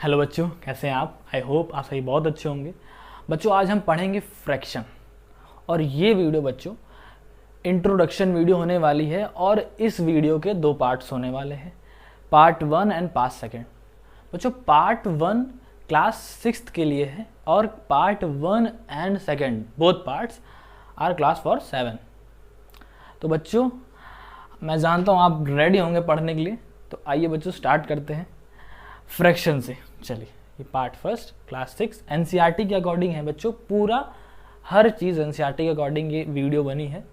Hello बच्चों, कैसे हैं आप? आई होप आप सभी बहुत अच्छे होंगे। बच्चों, आज हम पढ़ेंगे फ्रैक्शन। और ये वीडियो बच्चों इंट्रोडक्शन वीडियो होने वाली है और इस वीडियो के दो पार्ट्स होने वाले हैं, पार्ट 1 एंड पार्ट 2। बच्चों, पार्ट 1 क्लास 6 के लिए है और part 1 and 2 both parts are class for 7। तो बच्चों, मैं जानता हूँ आप रेडी होंगे पढ़ने के लिए, तो आइए बच्चों स्टार्ट करते हैं फ्रैक्शन से। चलिए, ये पार्ट फर्स्ट क्लास 6 एनसीईआरटी के अकॉर्डिंग है बच्चों, पूरा हर चीज़ एनसीईआरटी के अकॉर्डिंग ये वीडियो बनी है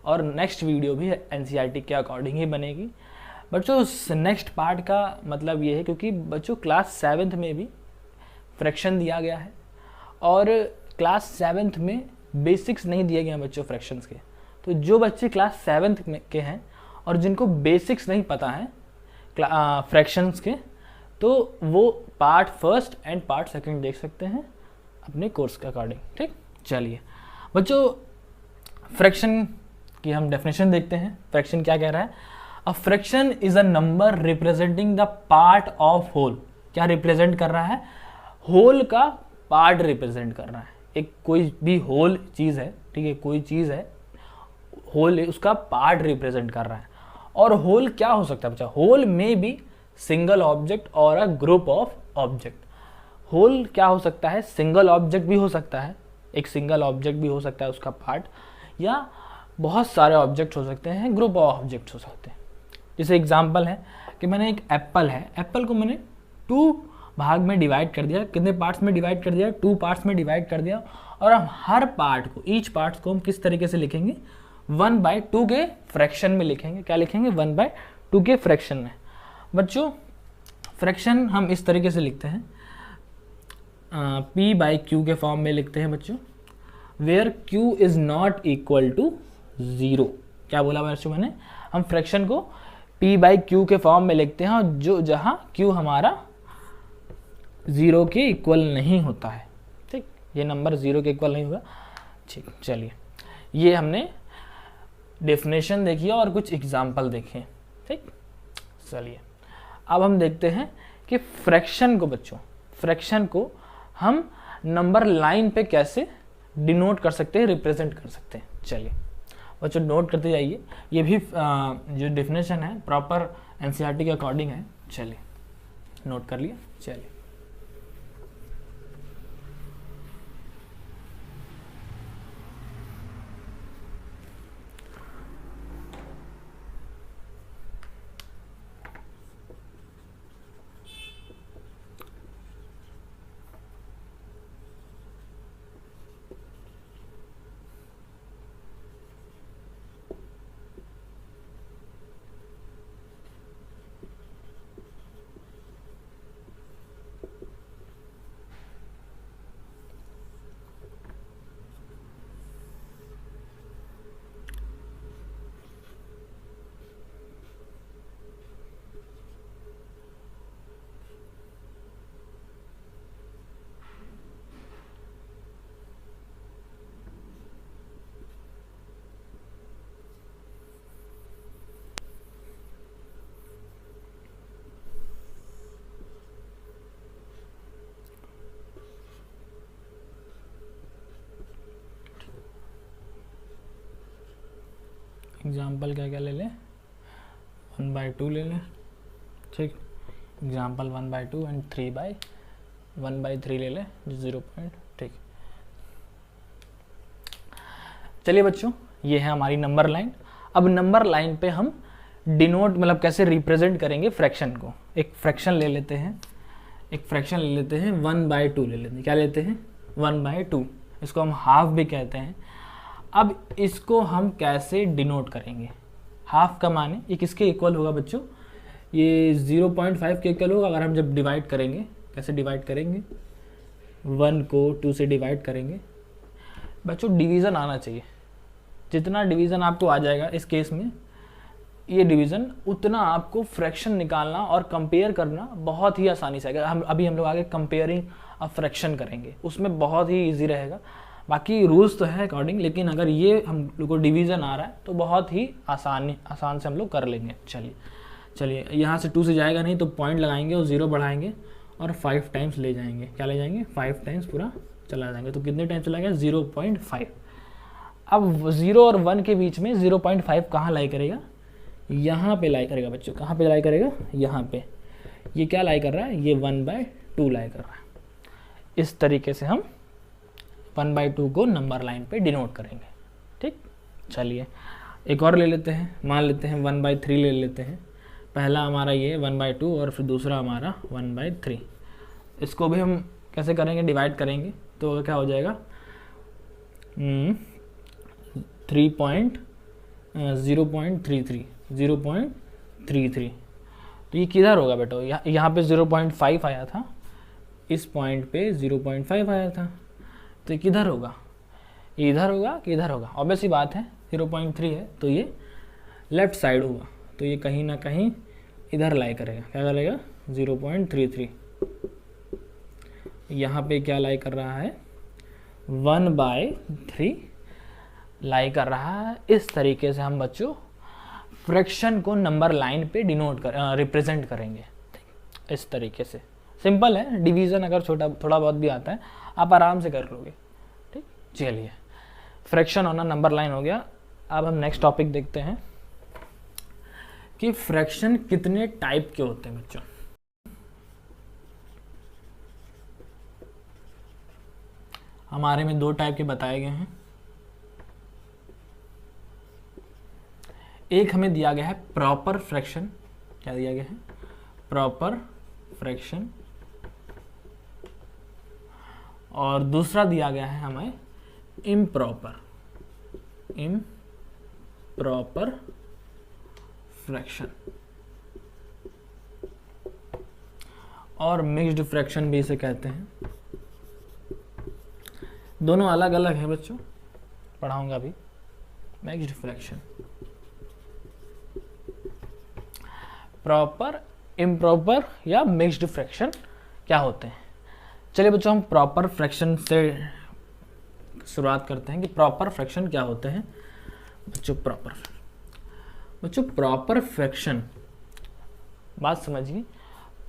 और नेक्स्ट वीडियो भी एनसीईआरटी के अकॉर्डिंग ही बनेगी। बच्चों, नेक्स्ट पार्ट का मतलब ये है क्योंकि बच्चों क्लास 7th में भी फ्रैक्शन दिया गया है और क्लास 7th में बेसिक्स नहीं दिए गए हैं बच्चों फ्रैक्शंस के। तो जो बच्चे क्लास 7th में के हैं और जिनको बेसिक्स नहीं पता है फ्रैक्शंस के, तो वो पार्ट फर्स्ट एंड पार्ट 2 देख सकते हैं अपने कोर्स के अकॉर्डिंग। ठीक, चलिए बच्चों, फ्रैक्शन की हम डेफिनेशन देखते हैं। फ्रैक्शन क्या कह रहा है? A fraction is a number representing the part of whole. क्या रिप्रेजेंट कर रहा है? होल का पार्ट रिप्रेजेंट कर रहा है। एक कोई भी होल चीज़ है, ठीक है, कोई चीज़ है होल है, उसका पार्ट रिप्रेजेंट कर रहा है। और होल क्या हो सकता है बच्चा? होल में भी सिंगल ऑब्जेक्ट और a group of object. Whole क्या हो सकता है? सिंगल ऑब्जेक्ट भी हो सकता है, एक सिंगल ऑब्जेक्ट भी हो सकता है उसका पार्ट, या बहुत सारे ऑब्जेक्ट हो सकते हैं, ग्रुप ऑफ ऑब्जेक्ट्स हो सकते हैं। जैसे एग्जांपल है कि मैंने एक एप्पल है, एप्पल को मैंने 2 भाग में डिवाइड कर दिया। कितने पार्ट्स में डिवाइड कर दिया? 2 पार्ट्स में डिवाइड कर दिया। और हम हर पार्ट को, ईच पार्ट को हम किस तरीके से लिखेंगे? 1/2 के फ्रैक्शन में लिखेंगे। क्या लिखेंगे? 1/2 के फ्रैक्शन में। बच्चों, फ्रैक्शन हम इस तरीके से लिखते हैं, P/Q के फॉर्म में लिखते हैं बच्चों, where Q is not equal to 0। क्या बोला बच्चों मैंने? हम फ्रैक्शन को P/Q के फॉर्म में लिखते हैं और जो जहां Q हमारा 0 के इक्वल नहीं होता है। ठीक, ये नंबर 0 के इक्वल नहीं होगा। ठीक, चलिए, ये हमने डेफिनेशन देखी और कुछ एग्जाम्पल देखे। ठीक, चलिए अब हम देखते हैं कि फ्रैक्शन को बच्चों, फ्रैक्शन को हम नंबर लाइन पे कैसे डिनोट कर सकते हैं, रिप्रेजेंट कर सकते हैं। चलिए बच्चों नोट करते जाइए, ये भी जो डेफिनेशन है प्रॉपर एनसीईआरटी के अकॉर्डिंग है। चलिए नोट कर लिया। चलिए एग्जाम्पल क्या क्या ले लें? 1/2 ले लें। ठीक, एग्जाम्पल 1/2 एंड 1/3 ले लें, 0 पॉइंट। ठीक, चलिए बच्चों, ये है हमारी नंबर लाइन। अब नंबर लाइन पे हम डिनोट मतलब कैसे रिप्रेजेंट करेंगे फ्रैक्शन को। एक फ्रैक्शन ले लेते हैं, 1/2 ले लेते हैं। क्या लेते हैं? 1/2। इसको हम हाफ भी कहते हैं। अब इसको हम कैसे डिनोट करेंगे? हाफ का माने ये किसके इक्वल होगा बच्चों? ये 0.5 के इक्वल होगा। अगर हम जब डिवाइड करेंगे, कैसे डिवाइड करेंगे? 1 को 2 से डिवाइड करेंगे। बच्चों डिवीज़न आना चाहिए, जितना डिवीज़न आपको आ जाएगा इस केस में, ये डिवीज़न उतना आपको फ्रैक्शन निकालना और कंपेयर करना बहुत ही आसानी से आएगा। हम लोग आगे कंपेयरिंग अ फ्रैक्शन करेंगे, उसमें बहुत ही ईजी रहेगा। बाकी रूल्स तो है अकॉर्डिंग, लेकिन अगर ये हम लोग को डिवीज़न आ रहा है तो बहुत ही आसान से हम लोग कर लेंगे। चलिए यहाँ से 2 से जाएगा नहीं तो पॉइंट लगाएंगे और 0 बढ़ाएंगे और 5 टाइम्स ले जाएंगे। क्या ले जाएंगे? 5 टाइम्स पूरा चला जाएंगे। तो कितने टाइम चला गया? 0.5। अब 0 और 1 के बीच में 0.5 कहाँ लाई करेगा? यहाँ पे लाई करेगा बच्चों। कहाँ पे लाई करेगा? यहाँ पे। ये क्या लाई कर रहा है? ये 1/2 लाई कर रहा है। इस तरीके से हम 1/2 को नंबर लाइन पे डिनोट करेंगे। ठीक, चलिए एक और ले लेते हैं। मान लेते हैं 1/3 ले लेते हैं। पहला हमारा ये 1/2 और फिर दूसरा हमारा 1/3। इसको भी हम कैसे करेंगे? डिवाइड करेंगे। तो क्या हो जाएगा? 0.33। तो ये किधर होगा बेटा? यहाँ पे 0.5 आया था, इस पॉइंट पे 0.5 आया था। तो ये किधर होगा? इधर होगा कि इधर होगा? ऑब्वियस ही बात है, 0.3 है तो ये लेफ्ट साइड होगा। तो ये कहीं ना कहीं इधर लाई करेगा। क्या करेगा? 0.33। यहाँ पे क्या लाई कर रहा है? 1/3 लाई कर रहा है। इस तरीके से हम बच्चों फ्रैक्शन को नंबर लाइन पे रिप्रेजेंट करेंगे। इस तरीके से सिंपल है। डिवीज़न अगर थोड़ा बहुत भी आता है आप आराम से कर लोगे। ठीक, चलिए फ्रैक्शन होना नंबर लाइन हो गया। अब हम नेक्स्ट टॉपिक देखते हैं कि फ्रैक्शन कितने टाइप के होते हैं बच्चों। हमारे में 2 टाइप के बताए गए हैं। एक हमें दिया गया है प्रॉपर फ्रैक्शन। क्या दिया गया है? Proper fraction. और दूसरा दिया गया है हमें इम्प्रॉपर फ्रैक्शन। और मिक्स्ड फ्रैक्शन भी इसे कहते हैं। दोनों अलग अलग हैं बच्चों, पढ़ाऊंगा अभी। मिक्स्ड फ्रैक्शन, प्रॉपर, इम्प्रॉपर या मिक्स्ड फ्रैक्शन क्या होते हैं। चलिए बच्चों हम प्रॉपर फ्रैक्शन से शुरुआत करते हैं कि प्रॉपर फ्रैक्शन क्या होते हैं। बच्चों प्रॉपर फ्रैक्शन, बात समझिए।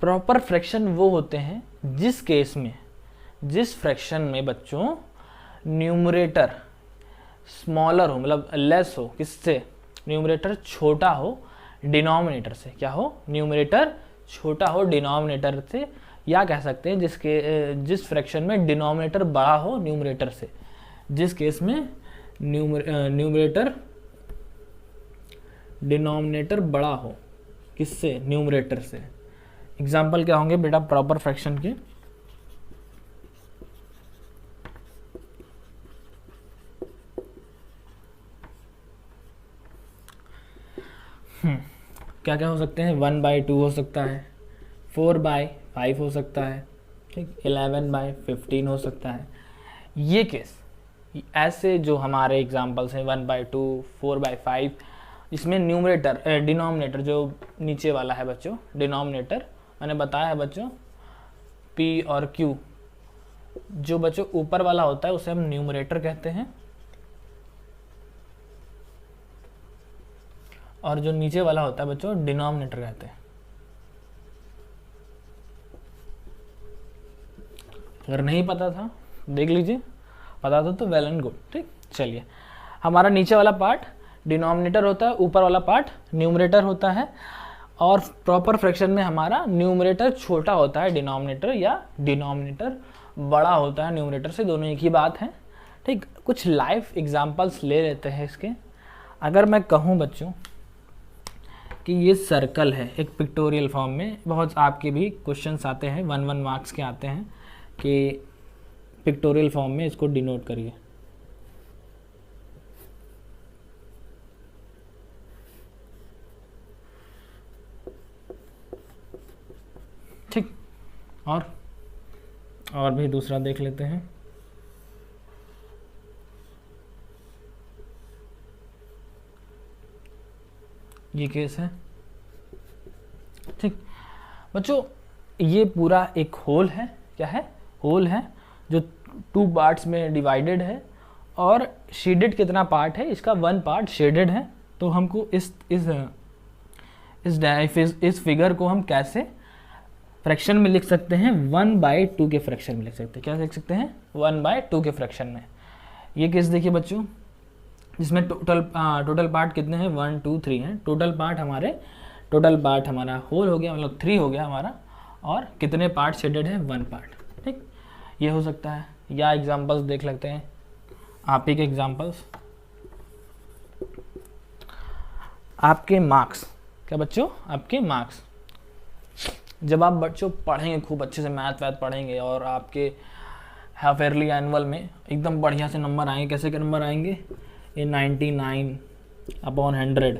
प्रॉपर फ्रैक्शन वो होते हैं जिस फ्रैक्शन में बच्चों न्यूमरेटर स्मॉलर हो, मतलब लेस हो। किससे? न्यूमरेटर छोटा हो डिनोमिनेटर से। क्या हो? न्यूमरेटर छोटा हो डिनोमिनेटर से, या कह सकते हैं जिस फ्रैक्शन में डिनोमिनेटर बड़ा हो न्यूमरेटर से। जिस केस में डिनोमिनेटर बड़ा हो किससे? न्यूमरेटर से। एग्जाम्पल क्या होंगे बेटा प्रॉपर फ्रैक्शन के? क्या क्या हो सकते हैं? 1/2 हो सकता है, 4/5 हो सकता है, ठीक, 11/15 हो सकता है। ये केस ऐसे जो हमारे एग्जाम्पल्स हैं 1/2, 4/5, इसमें न्यूमरेटर डिनोमिनेटर जो नीचे वाला है बच्चों, डिनोमिनेटर मैंने बताया है बच्चों P और Q। जो बच्चों ऊपर वाला होता है उसे हम न्यूमरेटर कहते हैं, और जो नीचे वाला होता है बच्चों डिनोमिनेटर कहते हैं। अगर नहीं पता था देख लीजिए, पता था तो वेल एंड गुड। ठीक, चलिए हमारा नीचे वाला पार्ट डिनोमिनेटर होता है, ऊपर वाला पार्ट न्यूमरेटर होता है। और प्रॉपर फ्रैक्शन में हमारा न्यूमरेटर छोटा होता है डिनोमिनेटर, या डिनोमिनेटर बड़ा होता है न्यूमरेटर से। दोनों एक ही बात है। ठीक, कुछ लाइव एग्जांपल्स ले लेते हैं इसके। अगर मैं कहूँ बच्चों कि ये सर्कल है एक पिक्टोरियल फॉर्म में, बहुत आपके भी क्वेश्चंस आते हैं 1 मार्क्स के आते हैं कि पिक्टोरियल फॉर्म में इसको डिनोट करिए। ठीक, और भी दूसरा देख लेते हैं। ये केस है। ठीक बच्चों, ये पूरा एक होल है। क्या है? होल है जो 2 पार्ट्स में डिवाइडेड है, और शेडेड कितना पार्ट है इसका? 1 पार्ट शेडेड है। तो हमको इस फिगर को हम कैसे फ्रैक्शन में लिख सकते हैं 1/2 के फ्रैक्शन में लिख सकते हैं। क्या लिख सकते हैं? 1/2 के फ्रैक्शन में। ये केस देखिए बच्चों, जिसमें टोटल पार्ट कितने हैं? 1 2 3 हैं। टोटल पार्ट हमारा होल हो गया, मतलब 3 हो गया हमारा, और कितने पार्ट शेडेड है? 1 पार्ट। ठीक, ये हो सकता है। या एग्जांपल्स देख लेते हैं, आप ही के एग्जांपल्स। आपके मार्क्स, क्या बच्चों? आपके मार्क्स जब आप बच्चों पढ़ेंगे, खूब अच्छे से मैथ वैथ पढ़ेंगे, और आपके हाफ ईयरली एनुअल में एकदम बढ़िया से नंबर आएंगे। कैसे के नंबर आएंगे? ये 99/100,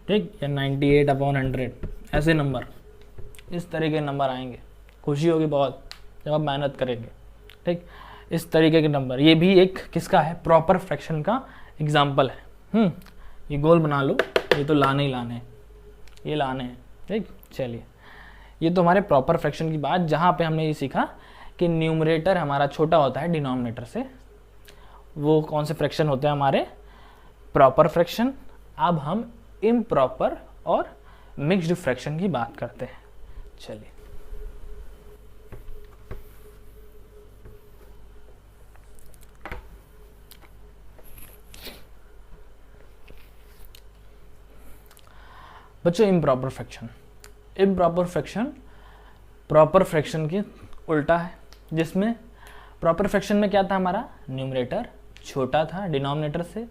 ठीक, या 98/100, ऐसे नंबर, इस तरीके के नंबर आएंगे। खुशी होगी बहुत जब आप मेहनत करेंगे। ठीक, इस तरीके के नंबर। ये भी एक किसका है? प्रॉपर फ्रैक्शन का एग्जाम्पल है। ये गोल बना लो, ये तो लाने ही लाने हैं, ये लाने हैं। ठीक, चलिए, ये तो हमारे प्रॉपर फ्रैक्शन की बात, जहाँ पे हमने ये सीखा कि न्यूमरेटर हमारा छोटा होता है डिनोमिनेटर से। वो कौन से फ्रैक्शन होते हैं? हमारे प्रॉपर फ्रैक्शन। अब हम इम्प्रॉपर और मिक्स्ड फ्रैक्शन की बात करते हैं। चलिए, बच्चों improper fraction, improper fraction proper fraction की उल्टा है, जिसमें प्रॉपर फ्रैक्शन में क्या था? हमारा न्यूमरेटर छोटा था डिनोमिनेटर से।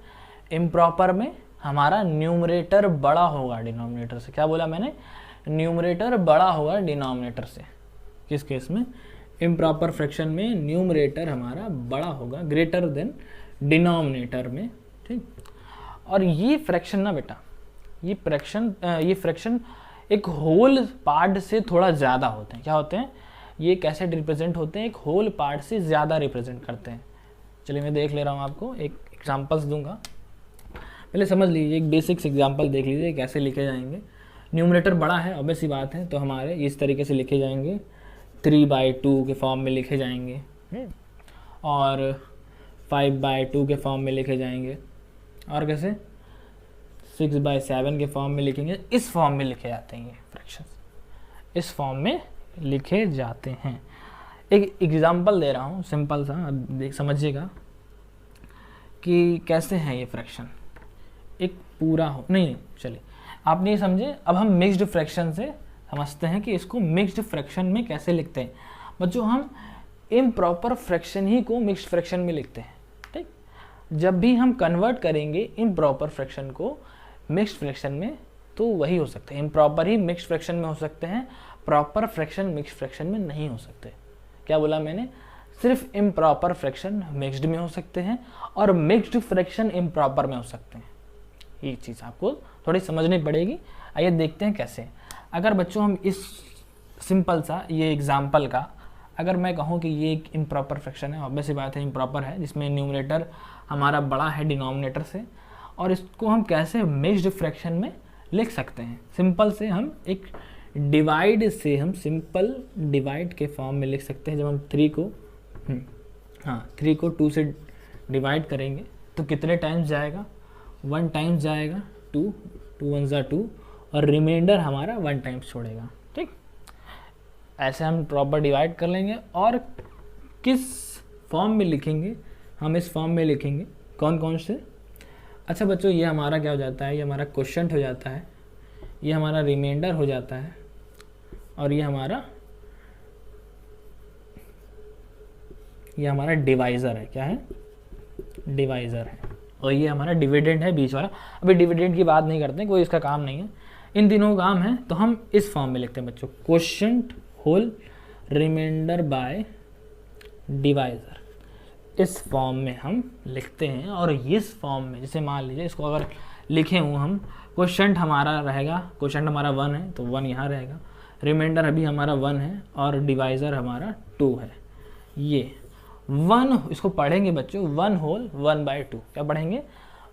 इम्प्रॉपर में हमारा न्यूमरेटर बड़ा होगा डिनोमिनेटर से। क्या बोला मैंने? न्यूमरेटर बड़ा होगा डिनोमिनेटर से। किस केस में? इम्प्रॉपर फ्रैक्शन में न्यूमरेटर हमारा बड़ा होगा, ग्रेटर देन डिनोमिनेटर में। ठीक, और ये फ्रैक्शन ना बेटा, ये फ्रैक्शन एक होल पार्ट से थोड़ा ज़्यादा होते हैं। क्या होते हैं? ये कैसे रिप्रेजेंट होते हैं? एक होल पार्ट से ज़्यादा रिप्रेजेंट करते हैं। चलिए, मैं देख ले रहा हूँ, आपको एक एग्जांपल्स दूंगा। पहले समझ लीजिए, एक बेसिक्स एग्जांपल देख लीजिए कैसे लिखे जाएंगे। न्यूमरेटर बड़ा है, ऑब्वियस सी बात है, तो हमारे इस तरीके से लिखे जाएंगे, 3/2 के फॉर्म में लिखे जाएंगे, और 5/2 के फॉर्म में लिखे जाएंगे, और कैसे 6/7 के फॉर्म में लिखेंगे। इस फॉर्म में लिखे जाते हैं ये फ्रैक्शंस, इस फॉर्म में लिखे जाते हैं। एक एग्जांपल दे रहा हूँ सिंपल सा, अब देख समझिएगा कि कैसे हैं ये फ्रैक्शन। एक पूरा हो नहीं, चलिए आपने ये समझे। अब हम मिक्स्ड फ्रैक्शन से समझते हैं कि इसको मिक्स्ड फ्रैक्शन में कैसे लिखते हैं। बच्चों, हम इम्प्रॉपर फ्रैक्शन ही को मिक्स्ड फ्रैक्शन में लिखते हैं। ठीक, जब भी हम कन्वर्ट करेंगे इम्प्रॉपर फ्रैक्शन को मिक्स्ड फ्रैक्शन में, तो वही हो सकते हैं। इम्प्रॉपर ही मिक्स्ड फ्रैक्शन में हो सकते हैं, प्रॉपर फ्रैक्शन मिक्स्ड फ्रैक्शन में नहीं हो सकते। क्या बोला मैंने? सिर्फ इम्प्रॉपर फ्रैक्शन मिक्स्ड में हो सकते हैं, और मिक्स्ड फ्रैक्शन इम्प्रॉपर में हो सकते हैं। ये चीज़ आपको थोड़ी समझनी पड़ेगी। आइए देखते हैं कैसे। अगर बच्चों हम इस सिंपल सा ये एग्जाम्पल का, अगर मैं कहूँ कि ये एक इम्प्रॉपर फ्रैक्शन है, ऑब्वियस सी बात है इम्प्रॉपर है, जिसमें न्यूमरेटर हमारा बड़ा है डिनोमिनेटर से, और इसको हम कैसे मिक्स्ड फ्रैक्शन में लिख सकते हैं? सिंपल से हम एक डिवाइड से, हम सिंपल डिवाइड के फॉर्म में लिख सकते हैं। जब हम 3 को 2 से डिवाइड करेंगे तो कितने टाइम्स जाएगा? 1 टाइम्स जाएगा, 2 1 2, और रिमाइंडर हमारा 1 टाइम्स छोड़ेगा। ठीक, ऐसे हम प्रॉपर डिवाइड कर लेंगे। और किस फॉर्म में लिखेंगे? हम इस फॉर्म में लिखेंगे। कौन कौन से? अच्छा बच्चों, ये हमारा क्या हो जाता है? ये हमारा क्वोशंट हो जाता है, ये हमारा रिमाइंडर हो जाता है, और ये हमारा डिवाइज़र है। क्या है? डिवाइज़र है। और ये हमारा डिविडेंड है बीच वाला। अभी डिविडेंड की बात नहीं करते हैं, कोई इसका काम नहीं है, इन तीनों का काम है। तो हम इस फॉर्म में लिखते हैं बच्चों, quotient whole remainder by divisor. इस फॉर्म में हम लिखते हैं। और इस फॉर्म में, जैसे मान लीजिए इसको अगर लिखे हुए हम, क्वोशंट हमारा रहेगा, क्वोशंट हमारा 1 है तो 1 यहाँ रहेगा, रिमाइंडर अभी हमारा 1 है, और डिवाइज़र हमारा 2 है। ये 1 इसको पढ़ेंगे बच्चों 1 होल 1/2। क्या पढ़ेंगे?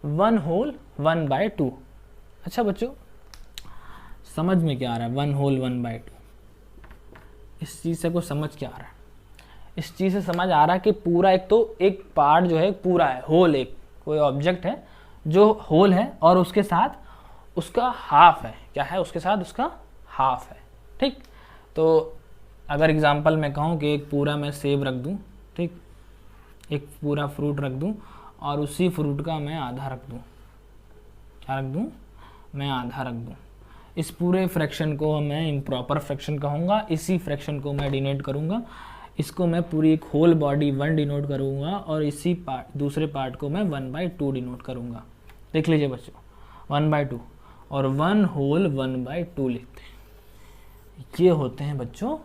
1 होल 1/2। अच्छा बच्चों, समझ में क्या आ रहा है? 1 होल 1/2, इस चीज़ से कुछ समझ क्या आ रहा है? इस चीज़ से समझ आ रहा है कि पूरा एक पार्ट जो है पूरा है, होल, एक कोई ऑब्जेक्ट है जो होल है, और उसके साथ उसका हाफ है। क्या है? उसके साथ उसका हाफ है। ठीक। तो अगर एग्जांपल मैं कहूँ कि एक पूरा मैं सेब रख दूँ, ठीक, एक पूरा फ्रूट रख दूँ और उसी फ्रूट का मैं आधा रख दूँ, क्या रख दूँ, मैं आधा रख दूँ, इस पूरे फ्रैक्शन को मैं इम्प्रॉपर फ्रैक्शन कहूँगा। इसी फ्रैक्शन को मैं डिनोट करूँगा, इसको मैं पूरी एक होल बॉडी 1 डिनोट करूँगा और इसी पार्ट दूसरे पार्ट को मैं 1/2 डिनोट करूँगा। देख लीजिए बच्चों, 1/2 और 1 होल 1/2 लिखते हैं। ये होते हैं बच्चों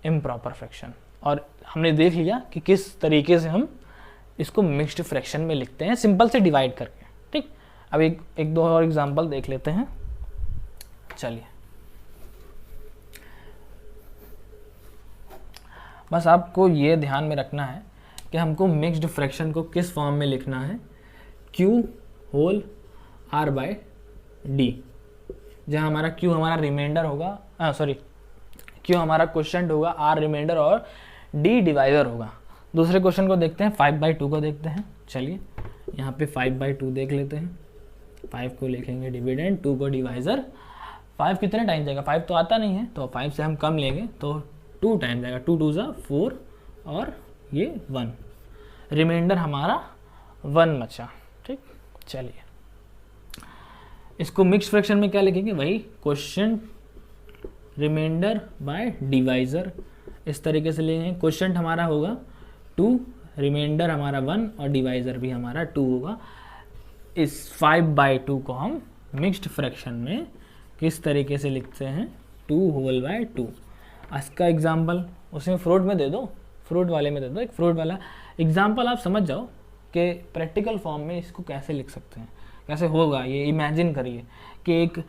इम्प्रॉपर फ्रैक्शन। और हमने देख लिया कि किस तरीके से हम इसको मिक्स्ड फ्रैक्शन में लिखते हैं, सिंपल से डिवाइड करके। ठीक, अब एक दो और एग्जांपल देख लेते हैं। चलिए, बस आपको ये ध्यान में रखना है कि हमको मिक्स्ड फ्रैक्शन को किस फॉर्म में लिखना है, Q होल R/D, जहाँ हमारा Q हमारा रिमाइंडर होगा, Q हमारा क्वोशिएंट होगा, R रिमाइंडर और D डिवाइजर होगा। दूसरे क्वेश्चन को देखते हैं, 5/2 को देखते हैं। चलिए यहाँ पे 5/2 देख लेते हैं। 5 को लिखेंगे डिविडेंड, 2 को डिवाइजर। 5 कितने टाइम जाएगा, 5 तो आता नहीं है, तो 5 से हम कम लेंगे तो 2 टाइम जाएगा, 2 2 ज़ा 4 और ये 1, रिमाइंडर हमारा 1 बचा। ठीक, चलिए इसको मिक्स फ्रैक्शन में क्या लिखेंगे, वही क्वोशिएंट रिमाइंडर बाय डिवाइजर, इस तरीके से लेंगे। क्वोशिएंट हमारा होगा 2, रिमाइंडर हमारा 1 और डिवाइजर भी हमारा 2 होगा। इस 5/2 को हम मिक्स्ड फ्रैक्शन में किस तरीके से लिखते हैं, 2 होल बाय 2। इसका एग्जाम्पल उसमें फ्रूट में दे दो, फ्रूट वाले में दे दो, एक फ्रूट वाला एग्जाम्पल आप समझ जाओ कि प्रैक्टिकल फॉर्म में इसको कैसे लिख सकते हैं, कैसे होगा। ये इमेजिन करिए कि एक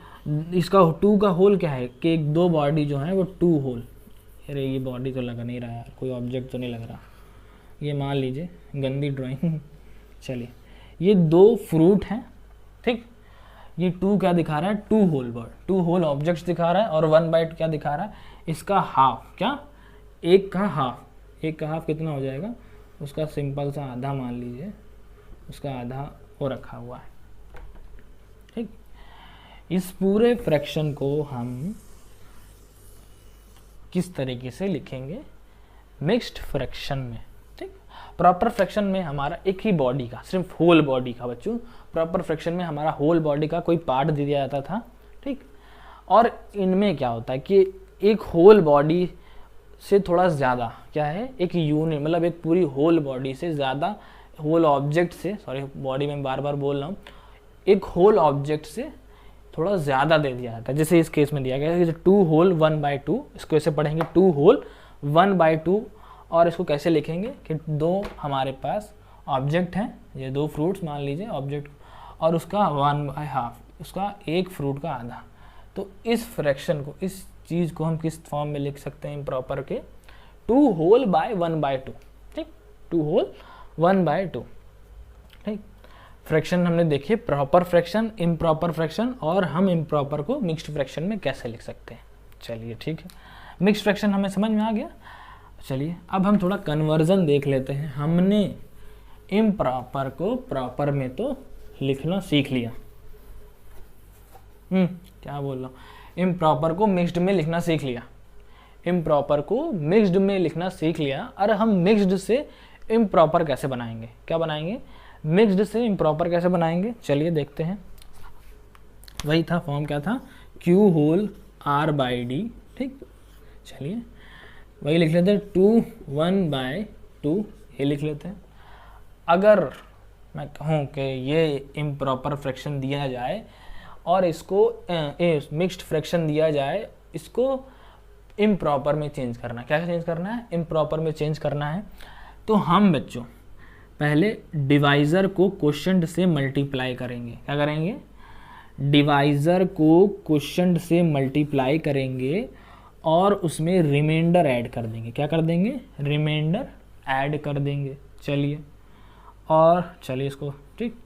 इसका 2 का होल क्या है कि एक 2 बॉडी जो है वो 2 होल, अरे ये बॉडी तो लग नहीं रहा यार, कोई ऑब्जेक्ट तो नहीं लग रहा, ये मान लीजिए गंदी ड्राइंग। चलिए ये 2 फ्रूट हैं, ठीक, ये 2 क्या दिखा रहा है, 2 होल बर्ड, 2 होल ऑब्जेक्ट्स दिखा रहा है और 1/2 क्या दिखा रहा है, इसका हाफ, क्या, एक का हाफ कितना हो जाएगा, उसका सिंपल सा आधा मान लीजिए, उसका आधा वो रखा हुआ है। ठीक, इस पूरे फ्रैक्शन को हम किस तरीके से लिखेंगे, मिक्स्ड फ्रैक्शन में। ठीक, प्रॉपर फ्रैक्शन में हमारा एक ही बॉडी का, सिर्फ होल बॉडी का बच्चों, प्रॉपर फ्रैक्शन में हमारा होल बॉडी का कोई पार्ट दे दिया जाता था। ठीक, और इनमें क्या होता है कि एक होल बॉडी से थोड़ा ज़्यादा क्या है, एक यूनिट, मतलब एक पूरी होल बॉडी से ज़्यादा, होल ऑब्जेक्ट से, सॉरी बॉडी में बार बार बोल रहा हूँ, एक होल ऑब्जेक्ट से थोड़ा ज़्यादा दे दिया जाता है। जैसे इस केस में दिया गया है 2 होल 1/2, इसको ऐसे पढ़ेंगे 2 होल 1/2, और इसको कैसे लिखेंगे कि 2 हमारे पास ऑब्जेक्ट हैं, ये 2 फ्रूट्स मान लीजिए ऑब्जेक्ट, और उसका 1/2, उसका एक फ्रूट का आधा। तो इस फ्रैक्शन को, इस चीज़ को हम किस फॉर्म में लिख सकते हैं इम्प्रॉपर के, 2 होल बाय 1/2। ठीक, 2 होल 1/2। ठीक, फ्रैक्शन हमने देखिए, प्रॉपर फ्रैक्शन, इम्प्रॉपर फ्रैक्शन, और हम इम्प्रॉपर को मिक्स्ड फ्रैक्शन में कैसे लिख सकते हैं। चलिए ठीक है, मिक्स्ड फ्रैक्शन हमें समझ में आ गया। चलिए अब हम थोड़ा कन्वर्जन देख लेते हैं। हमने इम्प्रॉपर को प्रॉपर में तो लिखना सीख लिया, क्या बोल रहा हूँ, इम्प्रॉपर को मिक्स्ड में लिखना सीख लिया, इम्प्रॉपर को मिक्स्ड में लिखना सीख लिया। और हम मिक्स्ड से इम्प्रॉपर कैसे बनाएंगे, क्या बनाएंगे, मिक्स्ड से इम्प्रॉपर कैसे बनाएंगे, चलिए देखते हैं। वही था फॉर्म, क्या था, Q होल R/D। ठीक, चलिए वही लिख लेते हैं, 2 1/2, ये लिख लेते हैं। अगर मैं कहूँ कि ये इम्प्रॉपर फ्रैक्शन दिया जाए और इसको मिक्स्ड फ्रैक्शन दिया जाए, इसको इम्प्रॉपर में चेंज करना, क्या चेंज करना है, इम्प्रॉपर में चेंज करना है। तो हम बच्चों पहले डिवाइज़र को क्वोशिएंट से मल्टीप्लाई करेंगे, क्या करेंगे, डिवाइज़र को क्वोशिएंट से मल्टीप्लाई करेंगे और उसमें रिमाइंडर ऐड कर देंगे, क्या कर देंगे, रिमाइंडर ऐड कर देंगे। चलिए, और चलिए इसको, ठीक,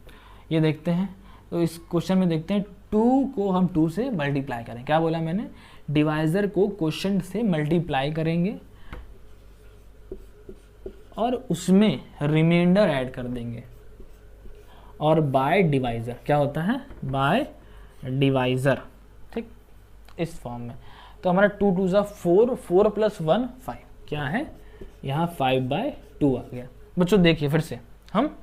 ये देखते हैं। तो इस क्वेश्चन में देखते हैं 2 को हम 2 से मल्टीप्लाई करें, क्या बोला मैंने, डिवाइज़र को क्वोशिएंट से मल्टीप्लाई करेंगे और उसमें रिमाइंडर ऐड कर देंगे, और बाय डिवाइज़र, क्या होता है, बाय डिवाइज़र। ठीक, इस फॉर्म में। तो हमारा 2 2 ज़ा 4, 4 + 1 5, क्या है यहाँ 5/2 आ गया। बच्चों देखिए फिर से हम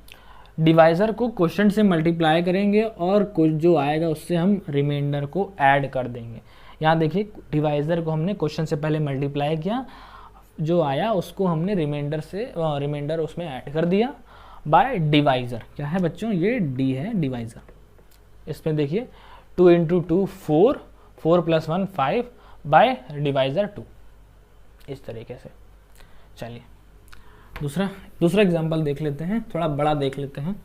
डिवाइज़र को क्वोशेंट से मल्टीप्लाई करेंगे और कुछ जो आएगा उससे हम रिमाइंडर को ऐड कर देंगे। यहाँ देखिए डिवाइज़र को हमने क्वोशेंट से पहले मल्टीप्लाई किया, जो आया उसको हमने रिमाइंडर उसमें ऐड कर दिया बाय डिवाइज़र। क्या है बच्चों, ये डी है डिवाइज़र। इसमें देखिए 2 × 2 4, 4 + 1 5 बाय डिवाइज़र 2, इस तरीके से। चलिए दूसरा एग्जांपल देख लेते हैं, थोड़ा बड़ा देख लेते हैं।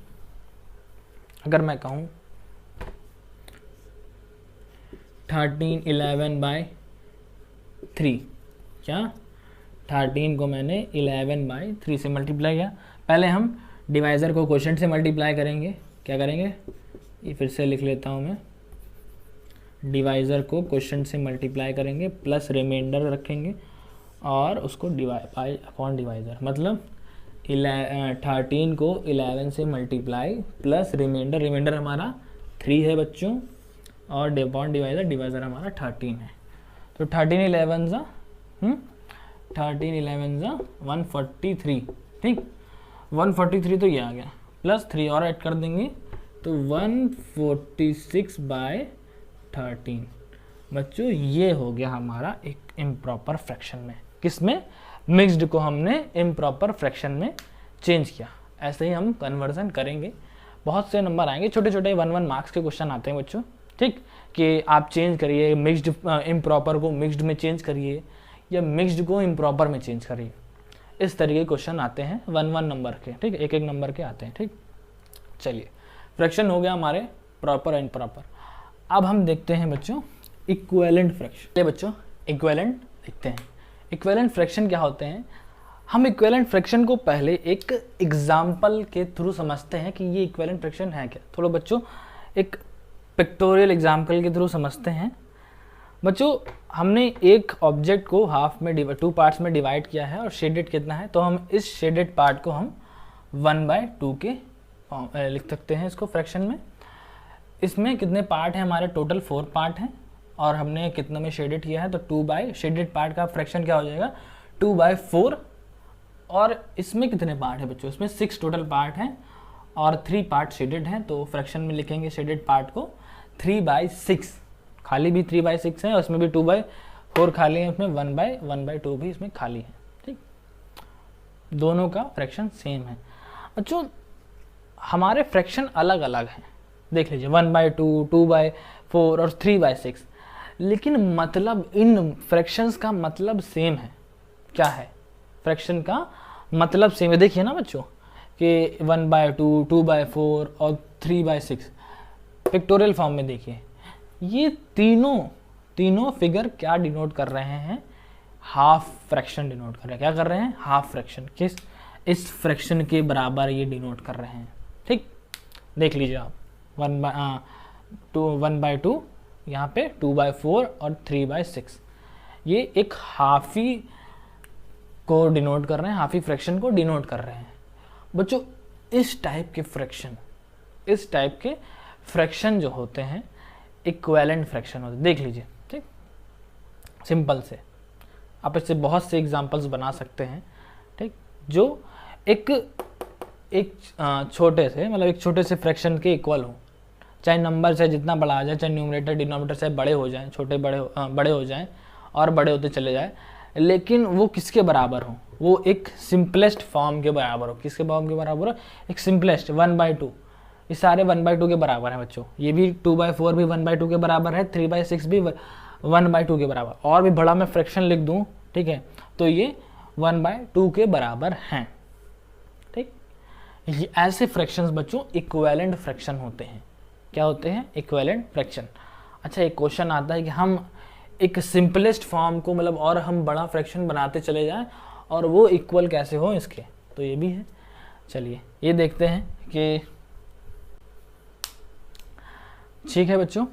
अगर मैं कहूँ 13 11/3, क्या 13 को मैंने 11/3 से मल्टीप्लाई किया। पहले हम डिवाइज़र को क्वोशेंट से मल्टीप्लाई करेंगे। क्या करेंगे, ये फिर से लिख लेता हूँ मैं, डिवाइज़र को क्वोशेंट से मल्टीप्लाई करेंगे प्लस रिमाइंडर रखेंगे और उसको बाय अपॉन डिवाइज़र, मतलब 13 को 11 से मल्टीप्लाई प्लस रिमाइंडर हमारा 3 है बच्चों, और अपॉन डिवाइज़र हमारा 13 है। तो 13 11 ज़ा 143, ठीक 143 तो ये आ गया, प्लस 3 और ऐड कर देंगे तो 146/13। बच्चों ये हो गया हमारा एक इम्प्रॉपर फ्रैक्शन में, किसमें, मिक्स्ड को हमने इम्प्रॉपर फ्रैक्शन में चेंज किया। ऐसे ही हम कन्वर्जन करेंगे, बहुत से नंबर आएंगे, छोटे छोटे 1 मार्क्स के क्वेश्चन आते हैं बच्चों, ठीक, कि आप चेंज करिए मिक्स्ड इम्प्रॉपर को मिक्स्ड में चेंज करिए या मिक्स्ड को इम्प्रॉपर में चेंज करिए। इस तरीके के क्वेश्चन आते हैं 1 नंबर के, ठीक, एक नंबर के आते हैं, ठीक। चलिए फ्रैक्शन हो गया हमारे प्रॉपर एंड इम्प्रॉपर। अब हम देखते हैं बच्चों इक्विवेलेंट फ्रैक्शन। चलिए बच्चों इक्विवेलेंट देखते हैं। इक्विवेलेंट फ्रैक्शन क्या होते हैं, हम इक्विवेलेंट फ्रैक्शन को पहले एक एग्जाम्पल के थ्रू समझते हैं कि ये इक्विवेलेंट फ्रैक्शन है क्या। थोड़ा बच्चों एक पिक्टोरियल एग्जाम्पल के थ्रू समझते हैं। बच्चों हमने एक ऑब्जेक्ट को हाफ में 2 पार्ट्स में डिवाइड किया है और शेडेड कितना है, तो हम इस शेडेड पार्ट को हम 1/2 के लिख सकते हैं इसको फ्रैक्शन में। इसमें कितने पार्ट हैं हमारे, टोटल 4 पार्ट हैं और हमने कितने में शेडेड किया है, तो 2 शेडेड पार्ट का फ्रैक्शन क्या हो जाएगा 2/4। और इसमें कितने पार्ट है बच्चों, इसमें 6 टोटल पार्ट हैं और 3 पार्ट शेडेड हैं, तो फ्रैक्शन में लिखेंगे शेडेड पार्ट को 3/6। खाली भी 3/6 है और इसमें भी 2/4 खाली है, इसमें 1/2 भी इसमें खाली है, ठीक। दोनों का फ्रैक्शन सेम है। बच्चों हमारे फ्रैक्शन अलग अलग हैं, देख लीजिए 1/2, 2/4 और 3/6, लेकिन मतलब इन फ्रैक्शंस का मतलब सेम है। क्या है, फ्रैक्शन का मतलब सेम है। देखिए ना बच्चों कि 1/2, 2/4 और 3/6 पिक्टोरियल फॉर्म में देखिए, ये तीनों फिगर क्या डिनोट कर रहे हैं, हाफ फ्रैक्शन डिनोट कर रहे हैं। क्या कर रहे हैं, हाफ फ्रैक्शन, किस, इस फ्रैक्शन के बराबर ये डिनोट कर रहे हैं, ठीक। देख लीजिए आप 1/2 यहाँ पे 2/4 और 3/6, ये एक हाफी को डिनोट कर रहे हैं, हाफी फ्रैक्शन को डिनोट कर रहे हैं। बच्चों इस टाइप के फ्रैक्शन जो होते हैं इक्विवेलेंट फ्रैक्शन होते हैं। देख लीजिए, ठीक, सिंपल से आप इससे बहुत से एग्जांपल्स बना सकते हैं, ठीक, जो एक छोटे से मतलब एक छोटे से फ्रैक्शन के इक्वल हो, चाहे नंबर चाहे जितना बड़ा आ जाए, चाहे न्यूमरेटर डिनोमिनेटर चाहे बड़े हो जाएं, छोटे बड़े हो जाएं और बड़े होते चले जाए, लेकिन वो किसके बराबर हो, वो एक सिंपलेस्ट फॉर्म के बराबर हो। किसके फॉर्म के बराबर हो, एक सिंपलेस्ट 1/2। ये सारे 1/2 के बराबर हैं बच्चों, ये भी 2/4 भी 1/2 के बराबर है, 3/6 भी 1/2 के बराबर। और भी बड़ा मैं फ्रैक्शन लिख दूँ, ठीक है, तो ये 1/2 के बराबर हैं, ठीक। ये ऐसे फ्रैक्शंस बच्चों इक्विवेलेंट फ्रैक्शन होते हैं। क्या होते हैं, इक्विवेलेंट फ्रैक्शन। अच्छा एक क्वेश्चन आता है कि हम एक सिंपलेस्ट फॉर्म को मतलब और हम बड़ा फ्रैक्शन बनाते चले जाएं और वो इक्वल कैसे हो इसके, तो ये भी है। चलिए ये देखते हैं कि ठीक है बच्चों,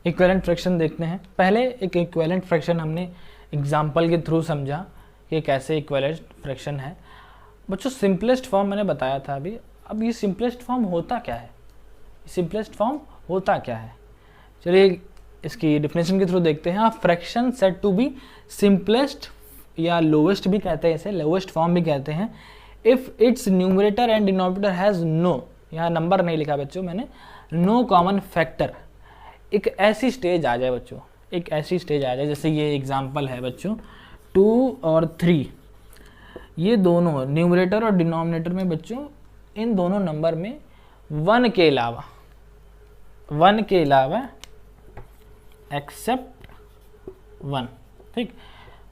इक्विवेलेंट फ्रैक्शन देखते हैं। पहले एक इक्विवेलेंट फ्रैक्शन हमने एग्जांपल के थ्रू समझा कि कैसे इक्विवेलेंट फ्रैक्शन है। बच्चों सिंपलेस्ट फॉर्म मैंने बताया था अभी। अब ये सिंपलेस्ट फॉर्म होता क्या है, सिंपलेस्ट फॉर्म होता क्या है, चलिए इसकी डिफिनेशन के थ्रू देखते हैं। Fraction said to be simplest या लोवेस्ट भी कहते हैं, इसे लोवेस्ट फॉर्म भी कहते हैं, if it's numerator and denominator has no, यहाँ नंबर नहीं लिखा बच्चों मैंने, नो कॉमन फैक्टर। एक ऐसी स्टेज आ जाए बच्चों, एक ऐसी स्टेज आ जाए, जैसे ये एग्जांपल है बच्चों 2 और 3, ये दोनों न्यूमरेटर और डिनोमिनेटर में बच्चों इन दोनों नंबर में 1 के अलावा एक्सेप्ट 1, ठीक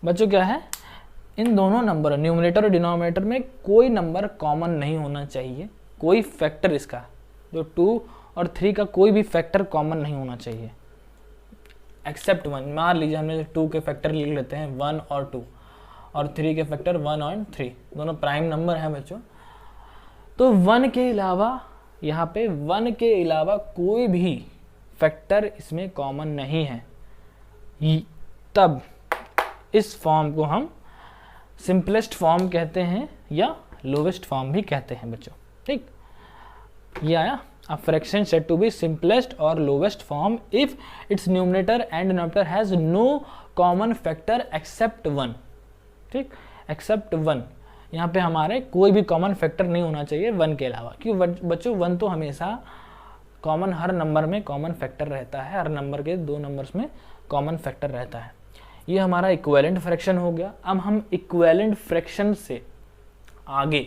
बच्चों क्या है, इन दोनों नंबर न्यूमरेटर और डिनोमिनेटर में कोई नंबर कॉमन नहीं होना चाहिए, कोई फैक्टर इसका जो 2 और 3 का कोई भी फैक्टर कॉमन नहीं होना चाहिए एक्सेप्ट 1। मान लीजिए हमने 2 के फैक्टर लिख लेते हैं 1 और 2, और 3 के फैक्टर 1 और 3, दोनों प्राइम नंबर हैं बच्चों। तो 1 के अलावा, यहाँ पे 1 के अलावा कोई भी फैक्टर इसमें कॉमन नहीं है, तब इस फॉर्म को हम सिंपलेस्ट फॉर्म कहते हैं या लोवेस्ट फॉर्म भी कहते हैं बच्चों, ठीक। ये आया, a fraction said to be simplest or lowest form if its numerator and denominator has no common factor except 1, ठीक, except 1। यहाँ पे हमारे कोई भी कॉमन फैक्टर नहीं होना चाहिए 1 के अलावा, क्यों बच्चों 1 तो हमेशा कॉमन, हर नंबर में कॉमन फैक्टर रहता है, हर नंबर के 2 नंबर्स में कॉमन फैक्टर रहता है। ये हमारा इक्विवेलेंट फ्रैक्शन हो गया। अब हम इक्विवेलेंट फ्रैक्शन से आगे